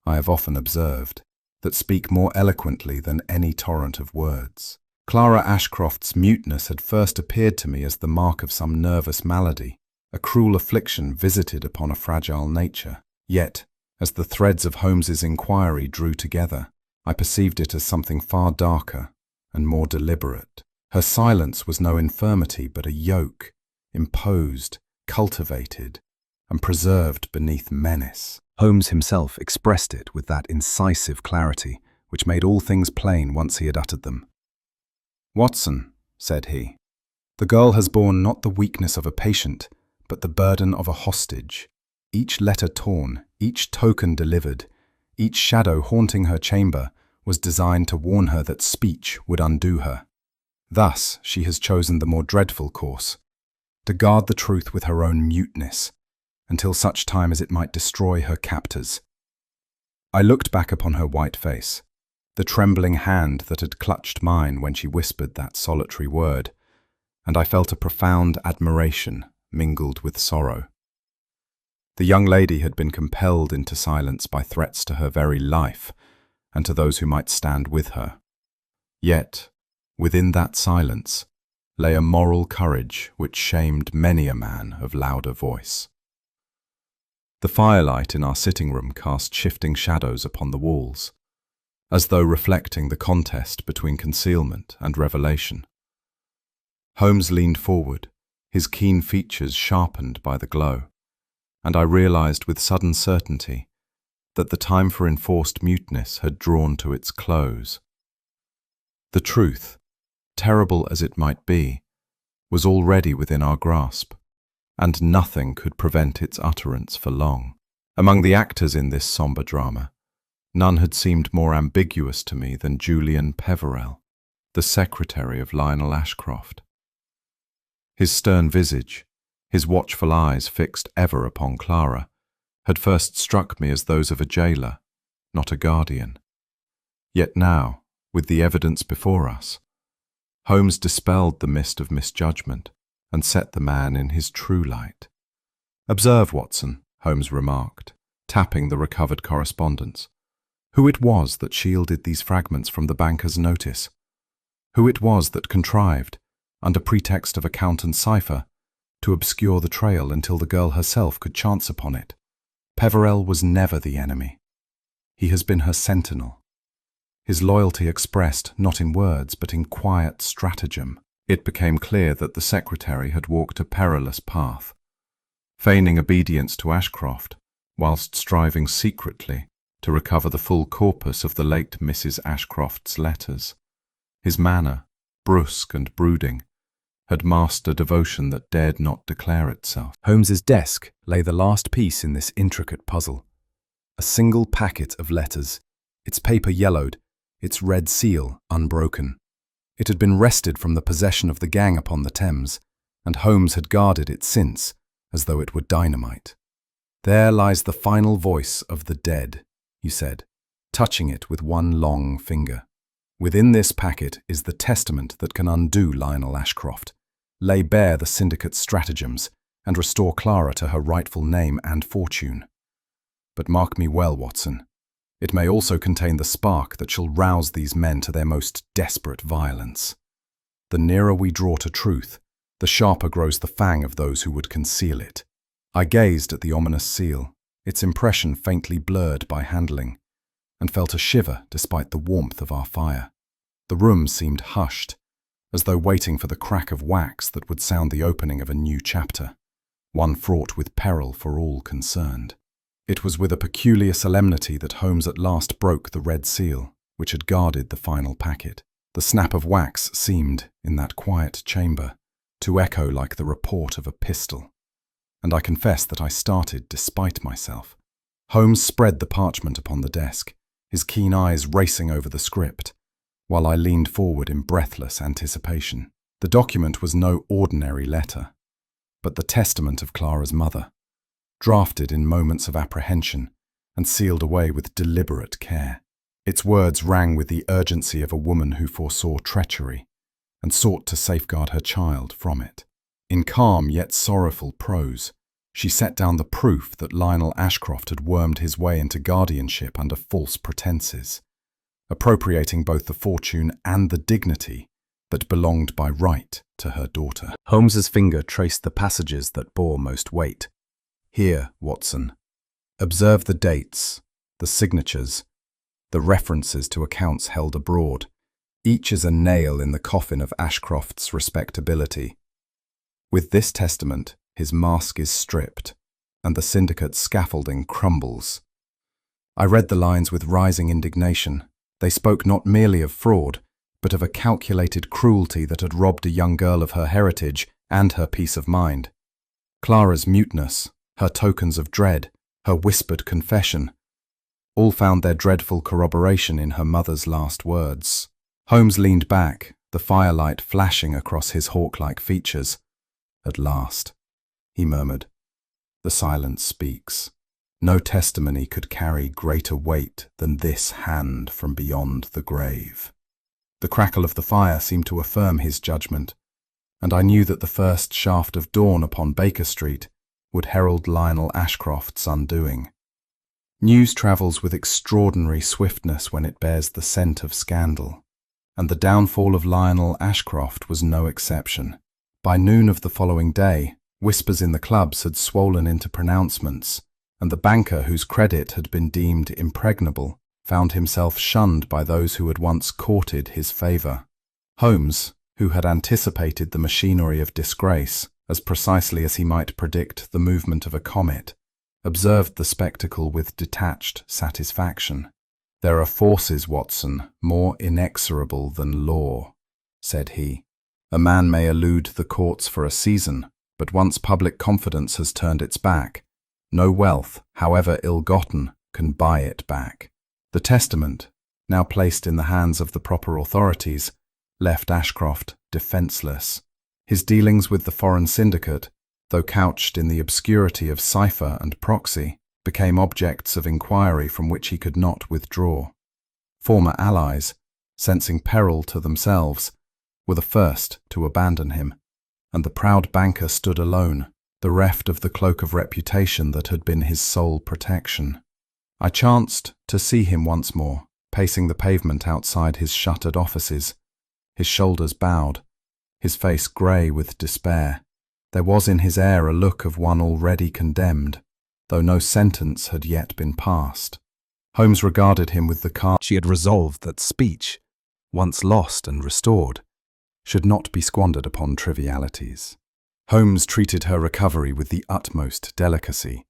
I have often observed, that speak more eloquently than any torrent of words. Clara Ashcroft's muteness had first appeared to me as the mark of some nervous malady, a cruel affliction visited upon a fragile nature. Yet, as the threads of Holmes's inquiry drew together, I perceived it as something far darker and more deliberate. Her silence was no infirmity but a yoke, imposed, cultivated, and preserved beneath menace. Holmes himself expressed it with that incisive clarity which made all things plain once he had uttered them. "Watson," said he, "the girl has borne not the weakness of a patient, but the burden of a hostage. Each letter torn, each token delivered, each shadow haunting her chamber was designed to warn her that speech would undo her. Thus she has chosen the more dreadful course, to guard the truth with her own muteness, until such time as it might destroy her captors." I looked back upon her white face, the trembling hand that had clutched mine when she whispered that solitary word, and I felt a profound admiration mingled with sorrow. The young lady had been compelled into silence by threats to her very life and to those who might stand with her. Yet, within that silence, lay a moral courage which shamed many a man of louder voice. The firelight in our sitting room cast shifting shadows upon the walls, as though reflecting the contest between concealment and revelation. Holmes leaned forward, his keen features sharpened by the glow, and I realized with sudden certainty that the time for enforced muteness had drawn to its close. The truth, terrible as it might be, was already within our grasp, and nothing could prevent its utterance for long. Among the actors in this sombre drama, none had seemed more ambiguous to me than Julian Peverell, the secretary of Lionel Ashcroft. His stern visage, his watchful eyes fixed ever upon Clara, had first struck me as those of a jailer, not a guardian. Yet now, with the evidence before us, Holmes dispelled the mist of misjudgment and set the man in his true light. "Observe, Watson," Holmes remarked, tapping the recovered correspondence, "who it was that shielded these fragments from the banker's notice, who it was that contrived, under pretext of a count and cipher, to obscure the trail until the girl herself could chance upon it. Peverell was never the enemy. He has been her sentinel. His loyalty expressed not in words but in quiet stratagem." It became clear that the secretary had walked a perilous path, feigning obedience to Ashcroft, whilst striving secretly to recover the full corpus of the late Mrs. Ashcroft's letters. His manner, brusque and brooding, had masked a devotion that dared not declare itself. Holmes's desk lay the last piece in this intricate puzzle. A single packet of letters, its paper yellowed, its red seal unbroken. It had been wrested from the possession of the gang upon the Thames, and Holmes had guarded it since, as though it were dynamite. "There lies the final voice of the dead," he said, touching it with one long finger. "Within this packet is the testament that can undo Lionel Ashcroft, lay bare the syndicate's stratagems, and restore Clara to her rightful name and fortune. But mark me well, Watson, it may also contain the spark that shall rouse these men to their most desperate violence. The nearer we draw to truth, the sharper grows the fang of those who would conceal it." I gazed at the ominous seal, its impression faintly blurred by handling, and felt a shiver despite the warmth of our fire. The room seemed hushed, as though waiting for the crack of wax that would sound the opening of a new chapter, one fraught with peril for all concerned. It was with a peculiar solemnity that Holmes at last broke the red seal, which had guarded the final packet. The snap of wax seemed, in that quiet chamber, to echo like the report of a pistol, and I confess that I started despite myself. Holmes spread the parchment upon the desk, his keen eyes racing over the script, while I leaned forward in breathless anticipation. The document was no ordinary letter, but the testament of Clara's mother, drafted in moments of apprehension and sealed away with deliberate care. Its words rang with the urgency of a woman who foresaw treachery and sought to safeguard her child from it. In calm yet sorrowful prose, she set down the proof that Lionel Ashcroft had wormed his way into guardianship under false pretenses, appropriating both the fortune and the dignity that belonged by right to her daughter. Holmes's finger traced the passages that bore most weight. Here, Watson, observe the dates, the signatures, the references to accounts held abroad. Each is a nail in the coffin of Ashcroft's respectability. With this testament, his mask is stripped, and the syndicate's scaffolding crumbles. I read the lines with rising indignation. They spoke not merely of fraud, but of a calculated cruelty that had robbed a young girl of her heritage and her peace of mind. Clara's muteness, her tokens of dread, her whispered confession, all found their dreadful corroboration in her mother's last words. Holmes leaned back, the firelight flashing across his hawk-like features. At last, he murmured, the silence speaks. No testimony could carry greater weight than this hand from beyond the grave. The crackle of the fire seemed to affirm his judgment, and I knew that the first shaft of dawn upon Baker Street would herald Lionel Ashcroft's undoing. News travels with extraordinary swiftness when it bears the scent of scandal, and the downfall of Lionel Ashcroft was no exception. By noon of the following day, whispers in the clubs had swollen into pronouncements, and the banker whose credit had been deemed impregnable found himself shunned by those who had once courted his favour. Holmes, who had anticipated the machinery of disgrace as precisely as he might predict the movement of a comet, observed the spectacle with detached satisfaction. "There are forces, Watson, more inexorable than law," said he. "A man may elude the courts for a season, but once public confidence has turned its back, no wealth, however ill-gotten, can buy it back." The testament, now placed in the hands of the proper authorities, left Ashcroft defenceless. His dealings with the foreign syndicate, though couched in the obscurity of cipher and proxy, became objects of inquiry from which he could not withdraw. Former allies, sensing peril to themselves, were the first to abandon him, and the proud banker stood alone, bereft of the cloak of reputation that had been his sole protection. I chanced to see him once more, pacing the pavement outside his shuttered offices, his shoulders bowed, his face grey with despair. There was in his air a look of one already condemned, though no sentence had yet been passed. Holmes regarded him with the calm. She had resolved that speech, once lost and restored, should not be squandered upon trivialities. Holmes treated her recovery with the utmost delicacy,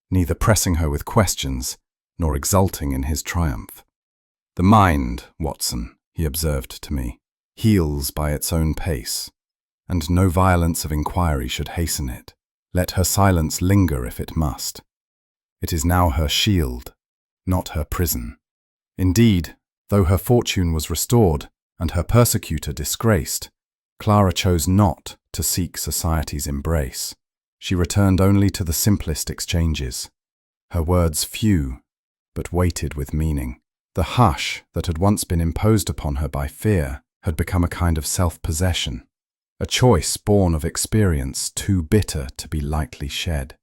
neither pressing her with questions nor exulting in his triumph. "The mind, Watson," he observed to me, "heals by its own pace, and no violence of inquiry should hasten it. Let her silence linger if it must. It is now her shield, not her prison." Indeed, though her fortune was restored and her persecutor disgraced, Clara chose not to seek society's embrace. She returned only to the simplest exchanges, her words few, but weighted with meaning. The hush that had once been imposed upon her by fear had become a kind of self-possession, a choice born of experience too bitter to be lightly shed.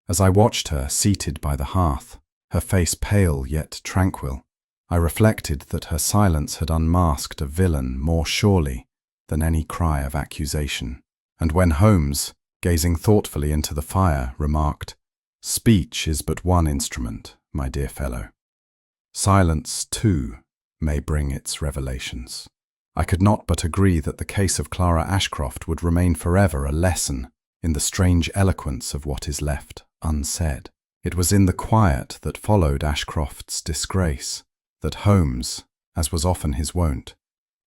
As I watched her seated by the hearth, her face pale yet tranquil, I reflected that her silence had unmasked a villain more surely than any cry of accusation. And when Holmes, gazing thoughtfully into the fire, remarked, "Speech is but one instrument, my dear fellow. Silence, too, may bring its revelations," I could not but agree that the case of Clara Ashcroft would remain forever a lesson in the strange eloquence of what is left unsaid. It was in the quiet that followed Ashcroft's disgrace that Holmes, as was often his wont,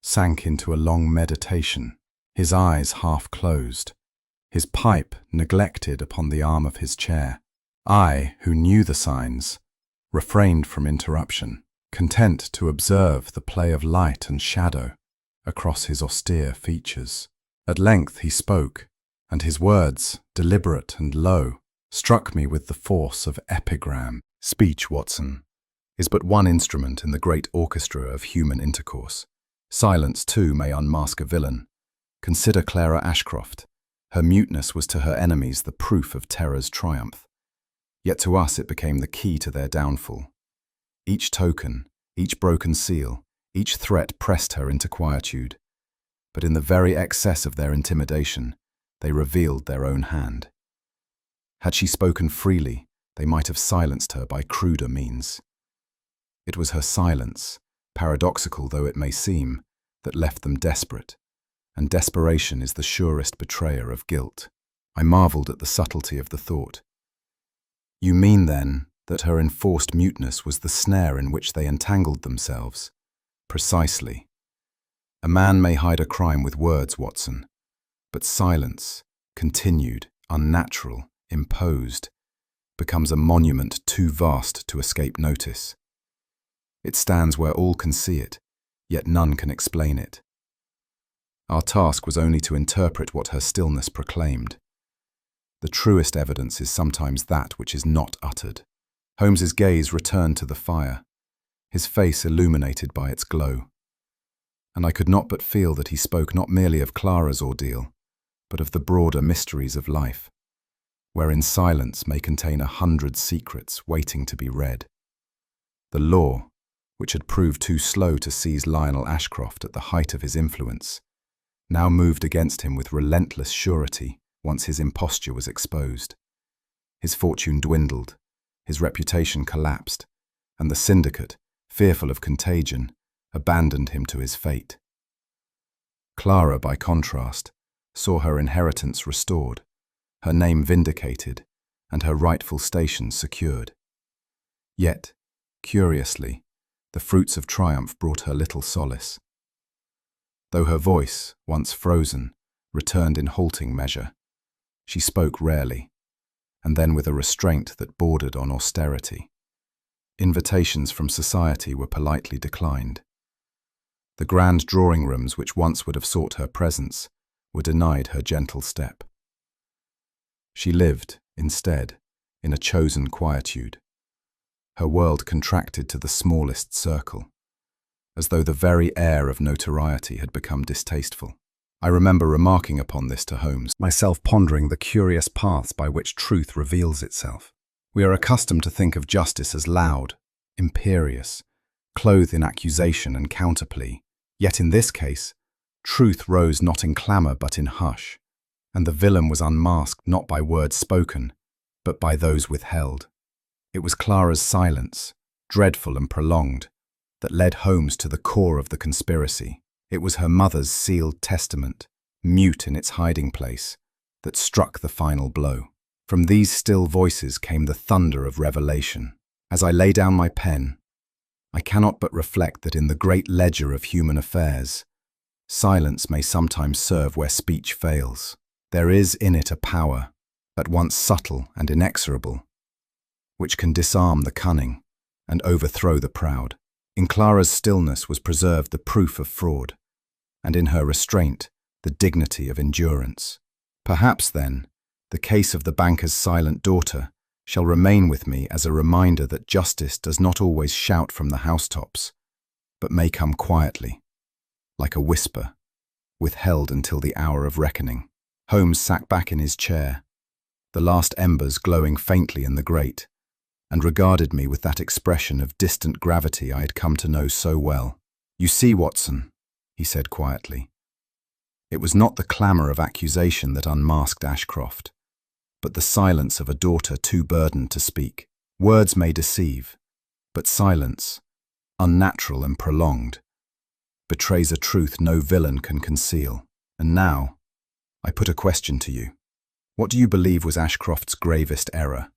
sank into a long meditation, his eyes half closed, his pipe neglected upon the arm of his chair. I, who knew the signs, refrained from interruption, content to observe the play of light and shadow across his austere features. At length he spoke, and his words, deliberate and low, struck me with the force of epigram. Speech, Watson, is but one instrument in the great orchestra of human intercourse. Silence, too, may unmask a villain. Consider Clara Ashcroft. Her muteness was to her enemies the proof of terror's triumph. Yet to us it became the key to their downfall. Each token, each broken seal, each threat pressed her into quietude. But in the very excess of their intimidation, they revealed their own hand. Had she spoken freely, they might have silenced her by cruder means. It was her silence, paradoxical though it may seem, that left them desperate, and desperation is the surest betrayer of guilt. I marvelled at the subtlety of the thought. You mean, then, that her enforced muteness was the snare in which they entangled themselves? Precisely. A man may hide a crime with words, Watson, but silence, continued, unnatural, imposed, becomes a monument too vast to escape notice. It stands where all can see it, yet none can explain it. Our task was only to interpret what her stillness proclaimed. The truest evidence is sometimes that which is not uttered. Holmes's gaze returned to the fire, his face illuminated by its glow. And I could not but feel that he spoke not merely of Clara's ordeal, but of the broader mysteries of life, wherein silence may contain 100 secrets waiting to be read. The law, which had proved too slow to seize Lionel Ashcroft at the height of his influence, now moved against him with relentless surety once his imposture was exposed. His fortune dwindled, his reputation collapsed, and the syndicate, fearful of contagion, abandoned him to his fate. Clara, by contrast, saw her inheritance restored, her name vindicated, and her rightful station secured. Yet, curiously, the fruits of triumph brought her little solace. Though her voice, once frozen, returned in halting measure, she spoke rarely, and then with a restraint that bordered on austerity. Invitations from society were politely declined. The grand drawing rooms which once would have sought her presence were denied her gentle step. She lived, instead, in a chosen quietude. Her world contracted to the smallest circle, as though the very air of notoriety had become distasteful. I remember remarking upon this to Holmes, myself pondering the curious paths by which truth reveals itself. We are accustomed to think of justice as loud, imperious, clothed in accusation and counterplea. Yet in this case, truth rose not in clamour but in hush, and the villain was unmasked not by words spoken, but by those withheld. It was Clara's silence, dreadful and prolonged, that led Holmes to the core of the conspiracy. It was her mother's sealed testament, mute in its hiding place, that struck the final blow. From these still voices came the thunder of revelation. As I lay down my pen, I cannot but reflect that in the great ledger of human affairs, silence may sometimes serve where speech fails. There is in it a power, at once subtle and inexorable, which can disarm the cunning and overthrow the proud. In Clara's stillness was preserved the proof of fraud, and in her restraint the dignity of endurance. Perhaps, then, the case of the banker's silent daughter shall remain with me as a reminder that justice does not always shout from the housetops, but may come quietly, like a whisper, withheld until the hour of reckoning. Holmes sat back in his chair, the last embers glowing faintly in the grate, and regarded me with that expression of distant gravity I had come to know so well. "You see, Watson," he said quietly, "it was not the clamour of accusation that unmasked Ashcroft, but the silence of a daughter too burdened to speak. Words may deceive, but silence, unnatural and prolonged, betrays a truth no villain can conceal. And now, I put a question to you. What do you believe was Ashcroft's gravest error?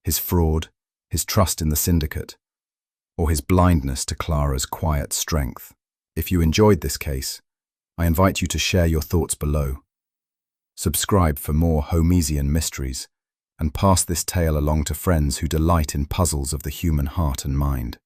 His fraud, his trust in the syndicate, or his blindness to Clara's quiet strength?" If you enjoyed this case, I invite you to share your thoughts below. Subscribe for more Holmesian mysteries, and pass this tale along to friends who delight in puzzles of the human heart and mind.